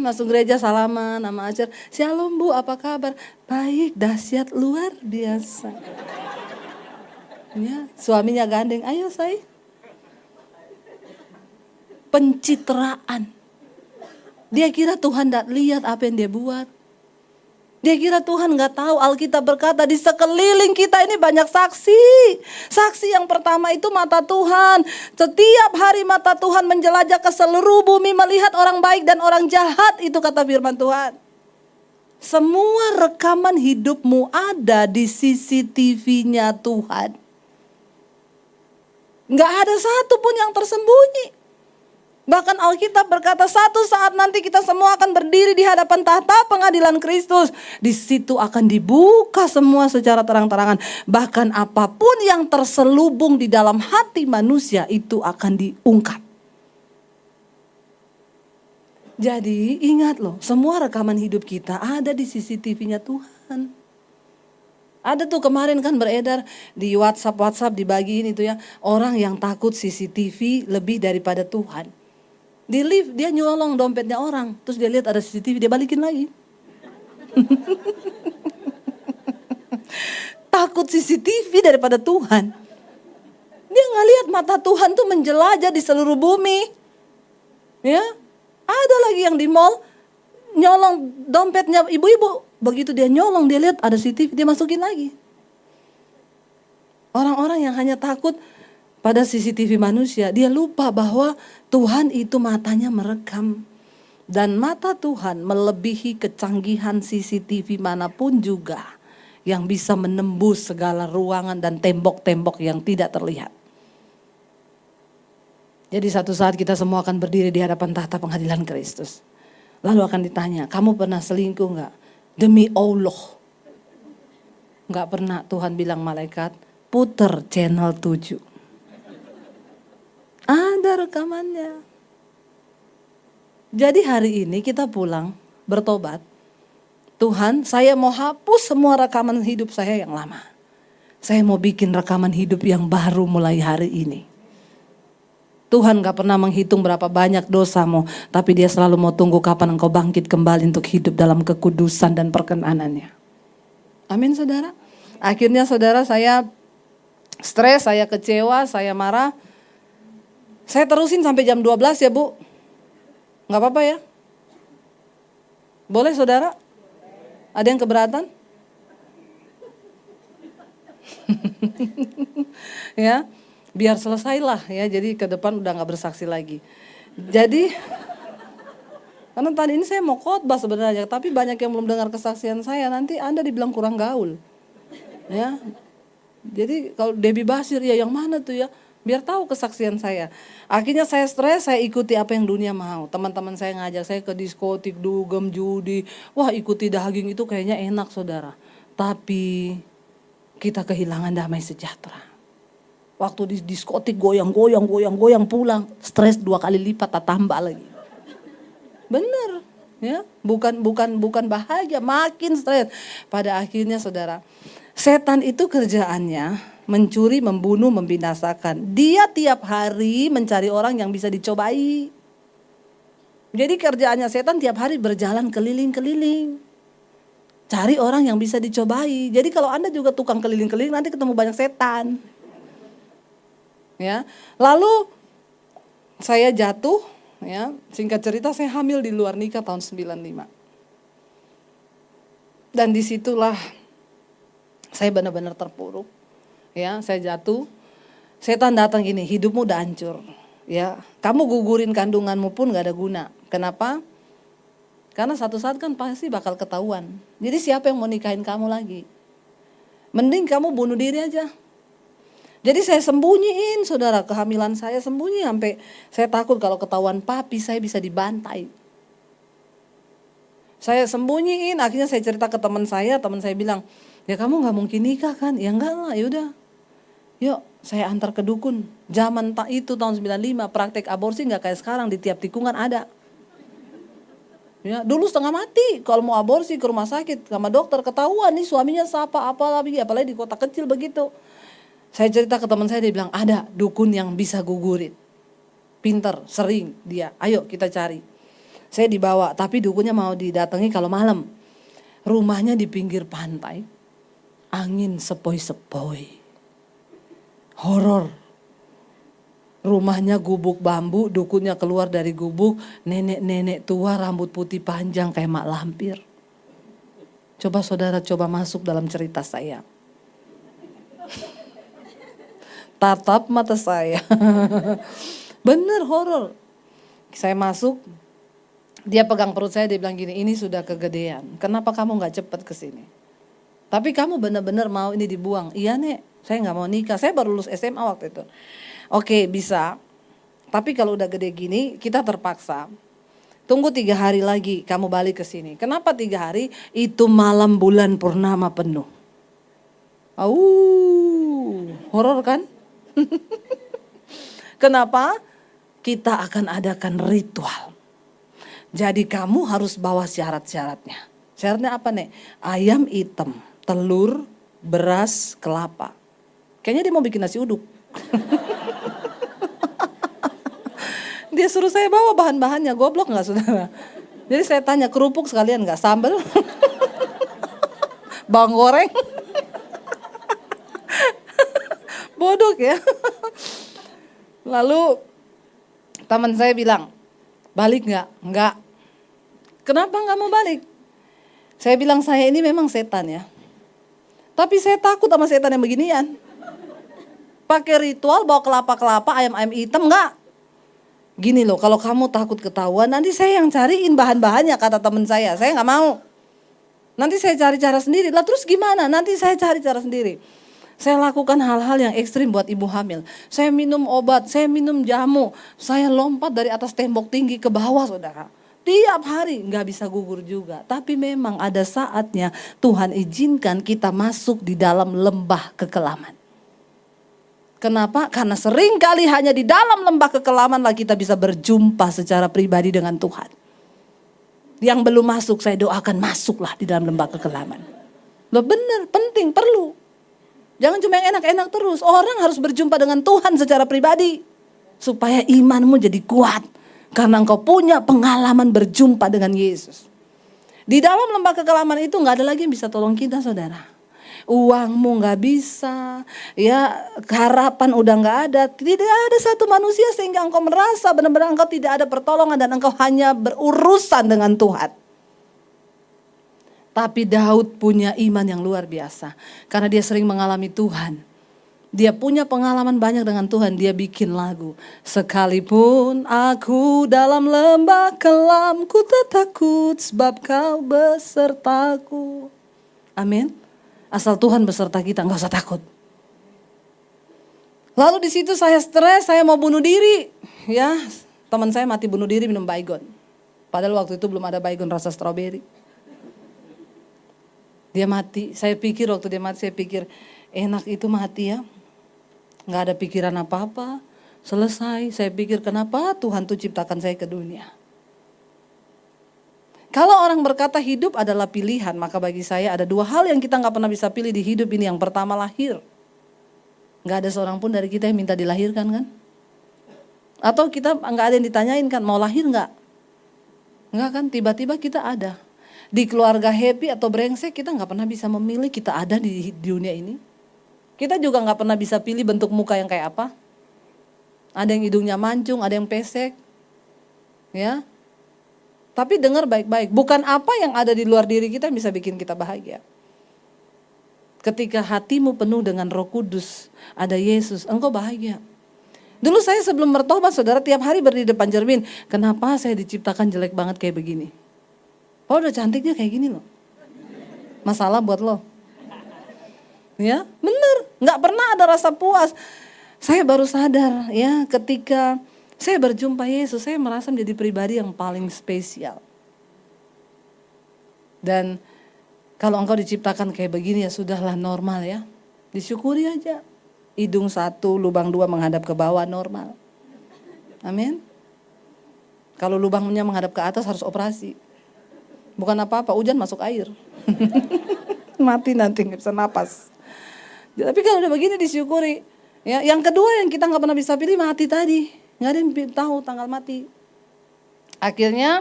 Masuk gereja salaman sama ajar. Shalom Bu, apa kabar? Baik, dahsyat, luar biasa. Ya, suaminya gandeng, ayo say. Pencitraan. Dia kira Tuhan tidak lihat apa yang dia buat. Dia kira Tuhan gak tahu. Alkitab berkata di sekeliling kita ini banyak saksi. Saksi yang pertama itu mata Tuhan. Setiap hari mata Tuhan menjelajah ke seluruh bumi, melihat orang baik dan orang jahat. Itu kata firman Tuhan. Semua rekaman hidupmu ada di CCTV-nya Tuhan. Nggak ada satu pun yang tersembunyi. Bahkan Alkitab berkata satu saat nanti kita semua akan berdiri di hadapan tahta pengadilan Kristus. Di situ akan dibuka semua secara terang-terangan. Bahkan apapun yang terselubung di dalam hati manusia itu akan diungkap. Jadi ingat loh, semua rekaman hidup kita ada di CCTV-nya Tuhan. Ada tuh kemarin kan beredar di WhatsApp dibagiin itu ya. Orang yang takut CCTV lebih daripada Tuhan. Di lift dia nyolong dompetnya orang. Terus dia lihat ada CCTV dia balikin lagi. Takut CCTV daripada Tuhan. Dia gak lihat mata Tuhan tuh menjelajah di seluruh bumi. Ya, ada lagi yang di mall nyolong dompetnya ibu-ibu. Begitu dia nyolong, dia lihat ada CCTV, dia masukin lagi. Orang-orang yang hanya takut pada CCTV manusia, dia lupa bahwa Tuhan itu matanya merekam. Dan mata Tuhan melebihi kecanggihan CCTV manapun juga yang bisa menembus segala ruangan dan tembok-tembok yang tidak terlihat. Jadi satu saat kita semua akan berdiri di hadapan tahta pengadilan Kristus. Lalu akan ditanya, kamu pernah selingkuh enggak? Demi Allah. Enggak pernah. Tuhan bilang malaikat, puter channel 7. Ada rekamannya. Jadi hari ini kita pulang bertobat. Tuhan, saya mau hapus semua rekaman hidup saya yang lama. Saya mau bikin rekaman hidup yang baru mulai hari ini. Tuhan gak pernah menghitung berapa banyak dosamu, tapi dia selalu mau tunggu kapan engkau bangkit kembali untuk hidup dalam kekudusan dan perkenanannya. Amin saudara. Akhirnya saudara, saya stres, saya kecewa, saya marah. Saya terusin sampai jam 12 ya Bu. Gak apa-apa ya? Boleh saudara? Ada yang keberatan? Ya, biar selesailah ya. Jadi ke depan udah gak bersaksi lagi. Jadi, karena tadi ini saya mau khotbah sebenarnya, tapi banyak yang belum dengar kesaksian saya. Nanti Anda dibilang kurang gaul. Ya, jadi kalau Debbie Basir ya yang mana tuh ya? Biar tahu kesaksian saya. Akhirnya saya stres, saya ikuti apa yang dunia mau. Teman-teman saya ngajak saya ke diskotik, dugem, judi. Wah, ikuti daging itu kayaknya enak saudara. Tapi kita kehilangan damai sejahtera. Waktu di diskotik goyang pulang. Stres 2 kali lipat, tambah lagi. Bener ya, bukan bahagia, makin stres. Pada akhirnya saudara, setan itu kerjaannya mencuri, membunuh, membinasakan. Dia tiap hari mencari orang yang bisa dicobai. Jadi kerjaannya setan tiap hari berjalan keliling-keliling. Cari orang yang bisa dicobai. Jadi kalau Anda juga tukang keliling-keliling nanti ketemu banyak setan. Ya. Lalu saya jatuh, ya. Singkat cerita saya hamil di luar nikah tahun 95. Dan disitulah saya benar-benar terpuruk. Ya, saya jatuh. Setan datang gini, hidupmu udah hancur. Ya, kamu gugurin kandunganmu pun gak ada guna. Kenapa? Karena satu saat kan pasti bakal ketahuan. Jadi siapa yang mau nikahin kamu lagi? Mending kamu bunuh diri aja. Jadi saya sembunyiin saudara kehamilan saya, sembunyi sampai saya takut kalau ketahuan papi saya bisa dibantai. Saya sembunyiin, akhirnya saya cerita ke teman saya bilang, ya kamu gak mungkin nikah kan? Ya enggak lah, yaudah. Yuk saya antar ke dukun. Zaman itu tahun 95 praktek aborsi gak kayak sekarang, di tiap tikungan ada. Ya, dulu setengah mati kalau mau aborsi ke rumah sakit sama dokter ketahuan nih suaminya siapa apalagi di kota kecil begitu. Saya cerita ke teman saya, dia bilang ada dukun yang bisa gugurin. Pinter, sering dia. Ayo kita cari. Saya dibawa, tapi dukunnya mau didatangi kalau malam. Rumahnya di pinggir pantai. Angin sepoi-sepoi. Horor. Rumahnya gubuk bambu, dukunnya keluar dari gubuk, nenek-nenek tua rambut putih panjang kayak mak lampir. Coba saudara masuk dalam cerita saya. Tatap mata saya. Bener horor. Saya masuk, Dia pegang perut saya, dia bilang gini, ini sudah kegedean. Kenapa kamu gak cepat ke sini? Tapi kamu benar-benar mau ini dibuang. Iya Nek, saya gak mau nikah. Saya baru lulus SMA waktu itu. Oke, bisa. Tapi kalau udah gede gini, kita terpaksa. Tunggu 3 hari lagi kamu balik ke sini. Kenapa 3 hari? Itu malam bulan purnama penuh. Horor kan? Kenapa? Kita akan adakan ritual. Jadi kamu harus bawa syarat-syaratnya. Syaratnya apa Nek? Ayam hitam, telur, beras, kelapa. Kayaknya dia mau bikin nasi uduk. Dia suruh saya bawa bahan-bahannya, goblok gak saudara? Jadi saya tanya, kerupuk sekalian gak? Sambal? Bawang goreng? Bodoh ya. Lalu teman saya bilang, balik gak? Enggak. Kenapa gak mau balik? Saya bilang, saya ini memang setan ya. Tapi saya takut sama setan yang beginian. Pakai ritual, bawa kelapa-kelapa, ayam-ayam hitam, enggak. Gini loh, kalau kamu takut ketahuan, nanti saya yang cariin bahan-bahannya, kata teman saya. Saya nggak mau. Nanti saya cari cara sendiri. Lah terus gimana? Nanti saya cari cara sendiri. Saya lakukan hal-hal yang ekstrim buat ibu hamil. Saya minum obat, saya minum jamu. Saya lompat dari atas tembok tinggi ke bawah, saudara. Tiap hari nggak bisa gugur juga. Tapi memang ada saatnya Tuhan izinkan kita masuk di dalam lembah kekelaman. Kenapa? Karena sering kali hanya di dalam lembah kekelaman lah kita bisa berjumpa secara pribadi dengan Tuhan. Yang belum masuk saya doakan masuklah di dalam lembah kekelaman. Loh benar, penting, perlu. Jangan cuma yang enak-enak terus. Orang harus berjumpa dengan Tuhan secara pribadi. Supaya imanmu jadi kuat. Karena engkau punya pengalaman berjumpa dengan Yesus. Di dalam lembah kekelaman itu gak ada lagi yang bisa tolong kita saudara. Uangmu gak bisa, ya harapan udah gak ada. Tidak ada satu manusia sehingga engkau merasa benar-benar engkau tidak ada pertolongan dan engkau hanya berurusan dengan Tuhan. Tapi Daud punya iman yang luar biasa. Karena dia sering mengalami Tuhan. Dia punya pengalaman banyak dengan Tuhan. Dia bikin lagu. Sekalipun aku dalam lembah kelam, ku tak takut sebab kau besertaku. Amin. Asal Tuhan beserta kita, nggak usah takut. Lalu di situ saya stres, saya mau bunuh diri. Ya, teman saya mati bunuh diri minum Baygon. Padahal waktu itu belum ada Baygon rasa stroberi. Dia mati. Saya pikir waktu dia mati, saya pikir enak itu mati ya. Nggak ada pikiran apa-apa. Selesai. Saya pikir kenapa Tuhan tuh ciptakan saya ke dunia. Kalau orang berkata hidup adalah pilihan, maka bagi saya ada 2 hal yang kita gak pernah bisa pilih di hidup ini. Yang pertama lahir. Gak ada seorang pun dari kita yang minta dilahirkan kan? Atau kita gak ada yang ditanyain kan, mau lahir gak? Enggak kan, tiba-tiba kita ada. Di keluarga happy atau brengsek kita gak pernah bisa memilih kita ada di dunia ini. Kita juga gak pernah bisa pilih bentuk muka yang kayak apa. Ada yang hidungnya mancung, ada yang pesek. Ya. Tapi dengar baik-baik, bukan apa yang ada di luar diri kita yang bisa bikin kita bahagia. Ketika hatimu penuh dengan Roh Kudus, ada Yesus, engkau bahagia. Dulu saya sebelum bertobat, saudara tiap hari berdiri depan cermin, kenapa saya diciptakan jelek banget kayak begini? Oh udah cantiknya kayak gini loh. Masalah buat lo. Ya, bener, nggak pernah ada rasa puas. Saya baru sadar ya ketika saya berjumpa Yesus, saya merasa menjadi pribadi yang paling spesial. Dan kalau engkau diciptakan kayak begini ya sudahlah normal ya. Disyukuri aja. Hidung 1, lubang 2 menghadap ke bawah normal. Amin. Kalau lubangnya menghadap ke atas harus operasi. Bukan apa-apa, hujan masuk air. Mati nanti gak bisa napas. Tapi kalau udah begini disyukuri. Ya, yang kedua yang kita gak pernah bisa pilih mati tadi. Nggak ada yang tahu tanggal mati. Akhirnya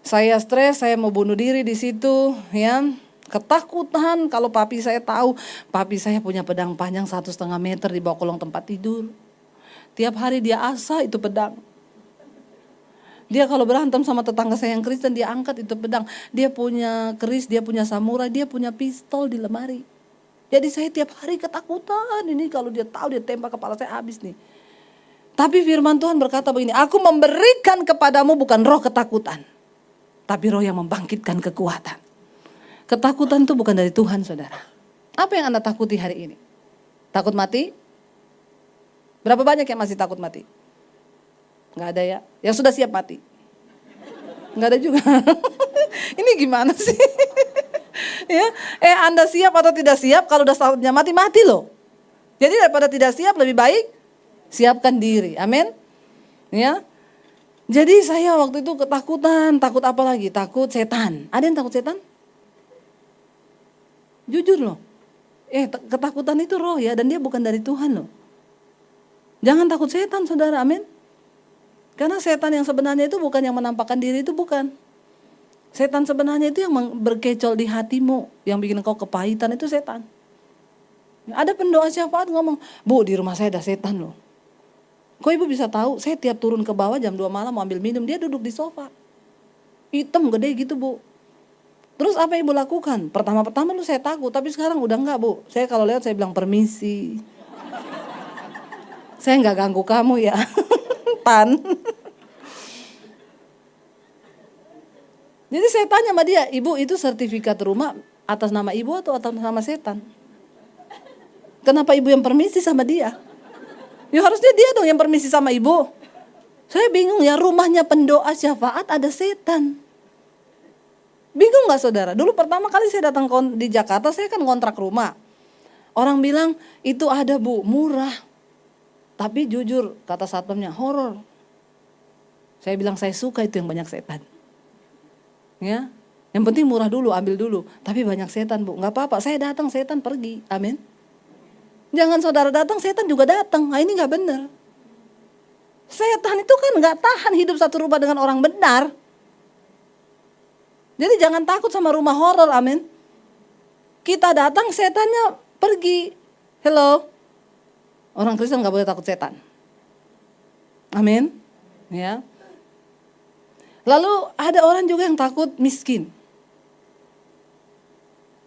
saya stres, saya mau bunuh diri di situ, ya ketakutan kalau papi saya tahu, papi saya punya pedang panjang 1,5 meter di bawah kolong tempat tidur. Tiap hari dia asah itu pedang. Dia kalau berantem sama tetangga saya yang Kristen dia angkat itu pedang. Dia punya keris, dia punya samurai, dia punya pistol di lemari. Jadi saya tiap hari ketakutan ini kalau dia tahu dia tembak kepala saya habis nih. Tapi firman Tuhan berkata begini, aku memberikan kepadamu bukan roh ketakutan, tapi roh yang membangkitkan kekuatan. Ketakutan itu bukan dari Tuhan, saudara. Apa yang Anda takuti hari ini? Takut mati? Berapa banyak yang masih takut mati? Nggak ada ya? Yang sudah siap mati? Nggak ada juga. Ini gimana sih? Ya, Anda siap atau tidak siap? Kalau udah saatnya mati, mati loh. Jadi daripada tidak siap, lebih baik siapkan diri. Amin. Ya. Jadi saya waktu itu ketakutan, takut apa lagi? Takut setan. Ada yang takut setan? Jujur loh. Ketakutan itu roh ya, dan dia bukan dari Tuhan loh. Jangan takut setan, saudara. Amin. Karena setan yang sebenarnya itu bukan yang menampakkan diri, itu bukan. Setan sebenarnya itu yang berkecol di hatimu, yang bikin kau kepahitan, itu setan. Ada pendoa syafaat ngomong, Bu, di rumah saya ada setan loh. Kok ibu bisa tahu? Saya tiap turun ke bawah jam 2 malam mau ambil minum, dia duduk di sofa. Hitam gede gitu, Bu. Terus apa ibu lakukan? Pertama-pertama lu saya takut, tapi sekarang udah enggak, Bu. Saya kalau lihat saya bilang permisi. Saya enggak ganggu kamu ya. Pan. Jadi saya tanya sama dia, Ibu itu sertifikat rumah atas nama ibu atau atas nama setan? Kenapa ibu yang permisi sama dia? Ya harusnya dia dong yang permisi sama ibu. Saya bingung ya, rumahnya pendoa syafaat ada setan. Bingung gak saudara? Dulu pertama kali saya datang di Jakarta, saya kan kontrak rumah. Orang bilang itu ada Bu, murah. Tapi jujur kata satpamnya horor. Saya bilang saya suka itu yang banyak setan. Ya, yang penting murah dulu, ambil dulu. Tapi banyak setan Bu, gak apa-apa. Saya datang, setan pergi. Amin. Jangan saudara datang, setan juga datang. Nah ini gak benar. Setan itu kan gak tahan hidup satu rumah dengan orang benar. Jadi jangan takut sama rumah horor, amin. Kita datang, setannya pergi. Hello. Orang Kristen gak boleh takut setan. Amin. Ya. Lalu ada orang juga yang takut miskin.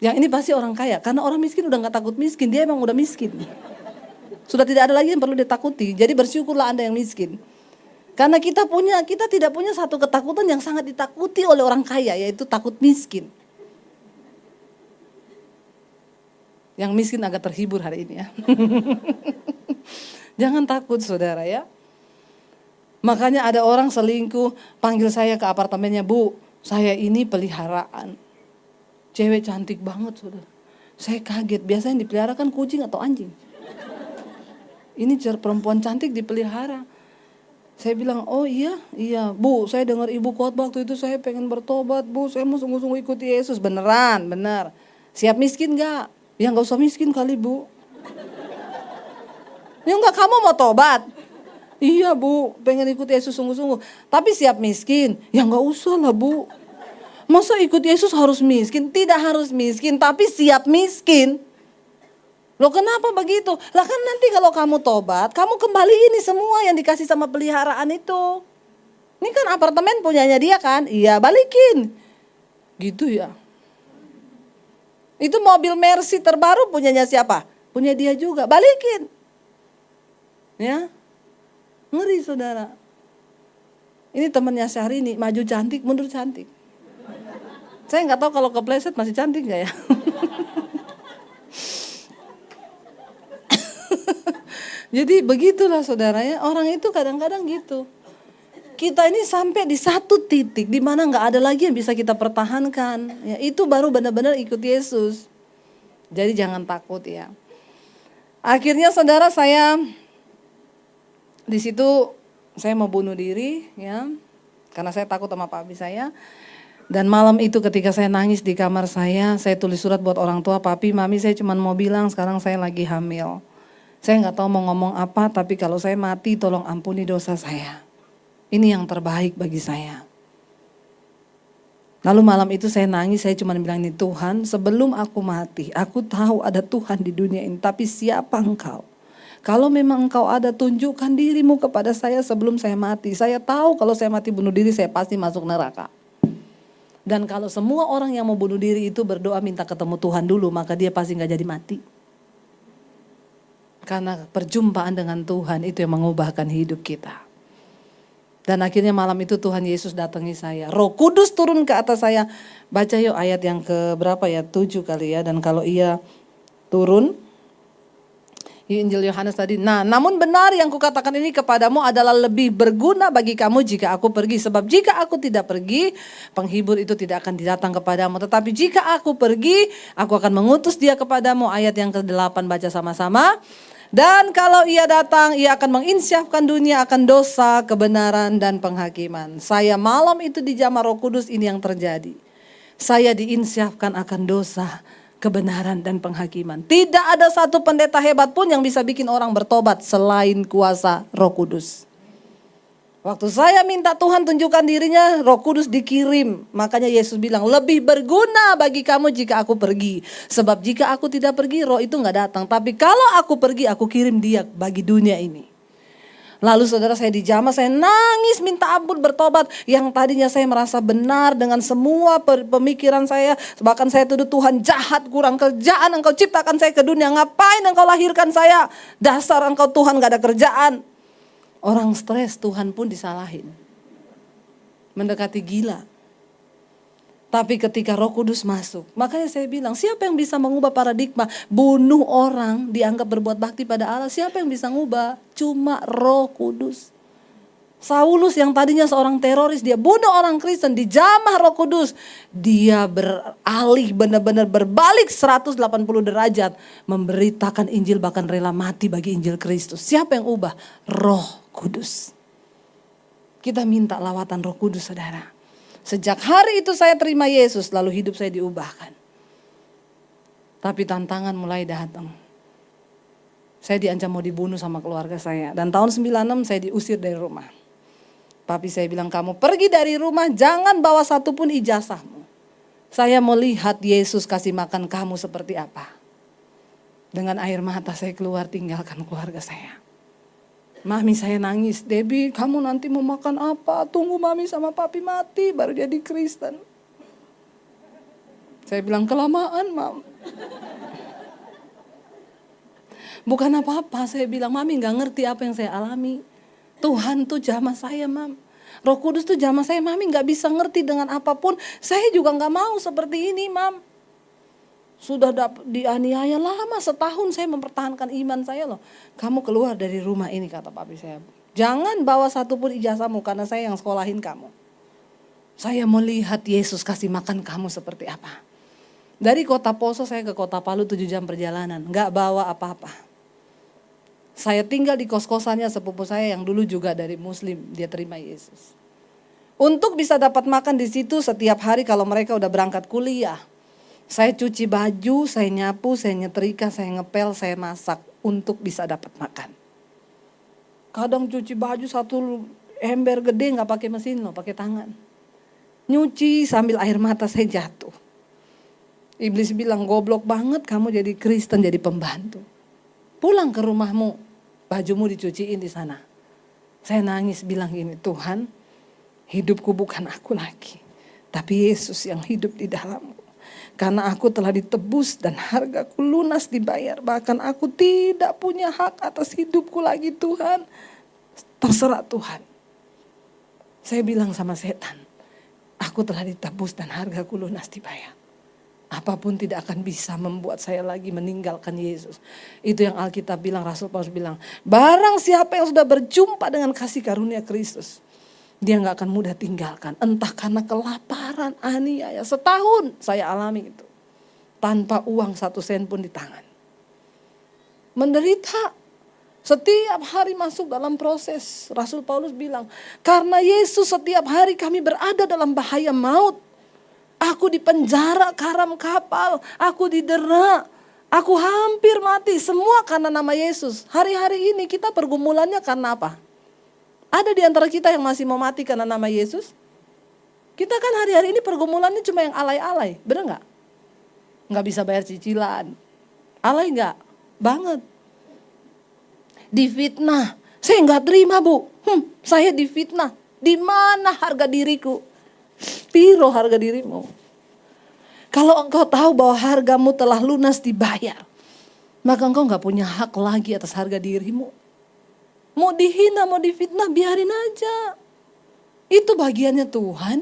Yang ini pasti orang kaya, karena orang miskin udah gak takut miskin, dia emang udah miskin. Sudah tidak ada lagi yang perlu ditakuti, jadi bersyukurlah Anda yang miskin. Karena kita tidak punya satu ketakutan yang sangat ditakuti oleh orang kaya, yaitu takut miskin. Yang miskin agak terhibur hari ini ya. Jangan takut saudara ya. Makanya ada orang selingkuh, panggil saya ke apartemennya, Bu, saya ini peliharaan. Cewek cantik banget saudara. Saya kaget, biasanya yang dipelihara kan kucing atau anjing. Ini perempuan cantik dipelihara. Saya bilang, oh iya Bu, saya dengar ibu khotbah waktu itu, saya pengen bertobat Bu, saya mau sungguh-sungguh ikuti Yesus. Beneran, benar. Siap miskin gak? Ya gak usah miskin kali Bu. Ya enggak, kamu mau tobat? Iya Bu, pengen ikut Yesus sungguh-sungguh. Tapi siap miskin? Ya gak usah lah Bu. Masa ikut Yesus harus miskin? Tidak harus miskin, tapi siap miskin. Loh kenapa begitu? Lah kan nanti kalau kamu tobat, kamu kembali ini semua yang dikasih sama peliharaan itu. Ini kan apartemen punyanya dia kan? Iya, balikin. Gitu ya. Itu mobil Mercy terbaru punyanya siapa? Punya dia juga, balikin. Ya. Ngeri saudara. Ini temannya Syahrini, maju cantik, mundur cantik. Saya nggak tahu kalau kepleset masih cantik nggak ya? Jadi begitulah saudara ya, orang itu kadang-kadang gitu. Kita ini sampai di satu titik di mana nggak ada lagi yang bisa kita pertahankan. Ya, itu baru benar-benar ikut Yesus. Jadi jangan takut ya. Akhirnya saudara saya di situ saya mau bunuh diri ya, karena saya takut sama papi saya. Dan malam itu ketika saya nangis di kamar saya tulis surat buat orang tua, Papi, Mami, saya cuma mau bilang sekarang saya lagi hamil. Saya nggak tahu mau ngomong apa, tapi kalau saya mati tolong ampuni dosa saya. Ini yang terbaik bagi saya. Lalu malam itu saya nangis, saya cuma bilang ini, Tuhan, sebelum aku mati, aku tahu ada Tuhan di dunia ini, tapi siapa Engkau? Kalau memang Engkau ada, tunjukkan dirimu kepada saya sebelum saya mati. Saya tahu kalau saya mati bunuh diri, saya pasti masuk neraka. Dan kalau semua orang yang mau bunuh diri itu berdoa minta ketemu Tuhan dulu, maka dia pasti gak jadi mati. Karena perjumpaan dengan Tuhan itu yang mengubahkan hidup kita. Dan akhirnya malam itu Tuhan Yesus datangi saya. Roh Kudus turun ke atas saya. Baca yuk ayat yang ke berapa ya? 7 kali ya. Dan kalau ia turun, Injil Yohanes tadi. Nah, namun benar yang kukatakan ini kepadamu adalah lebih berguna bagi kamu jika aku pergi. Sebab jika aku tidak pergi, penghibur itu tidak akan datang kepadamu. Tetapi jika aku pergi, aku akan mengutus dia kepadamu. Ayat yang ke-8 baca sama-sama. Dan kalau ia datang, ia akan menginsyafkan dunia akan dosa, kebenaran, dan penghakiman. Saya malam itu di jamaah Roh Kudus ini yang terjadi. Saya diinsyafkan akan dosa, kebenaran, dan penghakiman. Tidak ada satu pendeta hebat pun yang bisa bikin orang bertobat selain kuasa Roh Kudus. Waktu saya minta Tuhan tunjukkan dirinya, Roh Kudus dikirim. Makanya Yesus bilang, lebih berguna bagi kamu jika aku pergi. Sebab jika aku tidak pergi, roh itu gak datang. Tapi kalau aku pergi, aku kirim dia bagi dunia ini. Lalu saudara, saya di jamaah, saya nangis minta ampun bertobat. Yang tadinya saya merasa benar dengan semua pemikiran saya. Bahkan saya tuduh Tuhan jahat, kurang kerjaan. Engkau ciptakan saya ke dunia, ngapain engkau lahirkan saya? Dasar engkau Tuhan gak ada kerjaan. Orang stres, Tuhan pun disalahin. Mendekati gila. Tapi ketika Roh Kudus masuk, makanya saya bilang, siapa yang bisa mengubah paradigma? Bunuh orang dianggap berbuat bakti pada Allah. Siapa yang bisa ngubah? Cuma Roh Kudus. Saulus yang tadinya seorang teroris, dia bunuh orang Kristen di jamaah Roh Kudus. Dia beralih, benar-benar berbalik 180 derajat. Memberitakan Injil, bahkan rela mati bagi Injil Kristus. Siapa yang ubah? Roh Kudus. Kita minta lawatan Roh Kudus, saudara. Sejak hari itu saya terima Yesus, lalu hidup saya diubahkan. Tapi tantangan mulai datang. Saya diancam mau dibunuh sama keluarga saya. Dan tahun 96 saya diusir dari rumah. Papi saya bilang, kamu pergi dari rumah, jangan bawa satupun ijazahmu. Saya mau lihat Yesus kasih makan kamu seperti apa. Dengan air mata saya keluar, tinggalkan keluarga saya. Mami saya nangis, Debbie kamu nanti mau makan apa? Tunggu mami sama papi mati baru jadi Kristen. Saya bilang, kelamaan mam. Bukan apa-apa, saya bilang mami gak ngerti apa yang saya alami. Tuhan tuh jamah saya mam. Roh Kudus tuh jamah saya, mami gak bisa ngerti dengan apapun. Saya juga gak mau seperti ini mam. Sudah dianiaya lama, setahun saya mempertahankan iman saya loh. Kamu keluar dari rumah ini, kata papi saya. Jangan bawa satupun ijazahmu karena saya yang sekolahin kamu. Saya mau lihat Yesus kasih makan kamu seperti apa. Dari kota Poso saya ke kota Palu 7 jam perjalanan. Gak bawa apa-apa. Saya tinggal di kos-kosannya sepupu saya yang dulu juga dari Muslim. Dia terima Yesus. Untuk bisa dapat makan di situ setiap hari kalau mereka udah berangkat kuliah. Saya cuci baju, saya nyapu, saya nyetrika, saya ngepel, saya masak untuk bisa dapat makan. Kadang cuci baju satu ember gede gak pakai mesin loh, pakai tangan. Nyuci sambil air mata saya jatuh. Iblis bilang, goblok banget kamu jadi Kristen, jadi pembantu. Pulang ke rumahmu, bajumu dicuciin di sana. Saya nangis bilang gini, Tuhan, hidupku bukan aku lagi, tapi Yesus yang hidup di dalamku. Karena aku telah ditebus dan hargaku lunas dibayar. Bahkan aku tidak punya hak atas hidupku lagi Tuhan. Terserah Tuhan. Saya bilang sama setan, aku telah ditebus dan hargaku lunas dibayar. Apapun tidak akan bisa membuat saya lagi meninggalkan Yesus. Itu yang Alkitab bilang, Rasul Paulus bilang. Barang siapa yang sudah berjumpa dengan kasih karunia Kristus, dia gak akan mudah tinggalkan. Entah karena kelaparan, aniaya. Setahun saya alami itu. Tanpa uang 1 sen pun di tangan. Menderita. Setiap hari masuk dalam proses. Rasul Paulus bilang, karena Yesus setiap hari kami berada dalam bahaya maut. Aku dipenjara karam kapal, aku didera, aku hampir mati. Semua karena nama Yesus. Hari-hari ini kita pergumulannya karena apa? Ada di antara kita yang masih mau mati karena nama Yesus? Kita kan hari-hari ini pergumulannya cuma yang alay-alay, bener gak? Gak bisa bayar cicilan, alay gak? Banget. Difitnah, saya gak terima bu, saya difitnah. Di mana harga diriku? Piro harga dirimu? Kalau engkau tahu bahwa hargamu telah lunas dibayar. maka engkau gak punya hak lagi atas harga dirimu. Mau dihina, mau difitnah, biarin aja. Itu bagiannya Tuhan.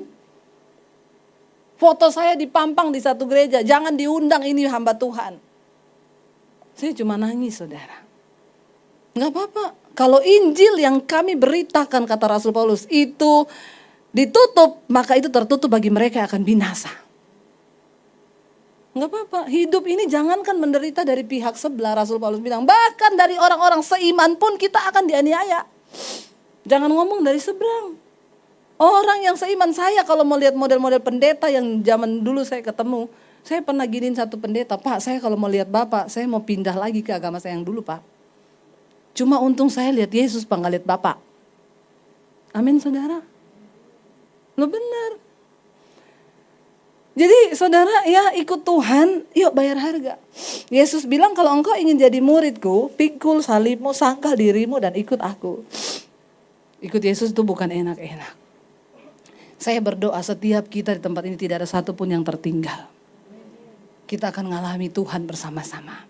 Foto saya dipampang di satu gereja, jangan diundang, ini hamba Tuhan. Saya cuma nangis, saudara. Gak apa-apa. Kalau Injil yang kami beritakan, kata Rasul Paulus, itu ditutup, maka itu tertutup bagi mereka yang akan binasa. Gak apa-apa, hidup ini jangankan menderita dari pihak sebelah, Rasul Paulus bilang, bahkan dari orang-orang seiman pun kita akan dianiaya. Jangan ngomong dari seberang. Orang yang seiman, saya kalau mau lihat model-model pendeta yang zaman dulu saya ketemu, saya pernah giniin satu pendeta, Pak, saya kalau mau lihat Bapak, saya mau pindah lagi ke agama saya yang dulu, Pak. Cuma untung saya lihat Yesus, Pak, gak lihat Bapak. Amin, saudara. Lo benar. Jadi saudara, ya ikut Tuhan, yuk bayar harga. Yesus bilang kalau engkau ingin jadi muridku, pikul salibmu, sangkal dirimu dan ikut aku. Ikut Yesus itu bukan enak-enak. Saya berdoa setiap kita di tempat ini tidak ada satupun yang tertinggal. Kita akan mengalami Tuhan bersama-sama.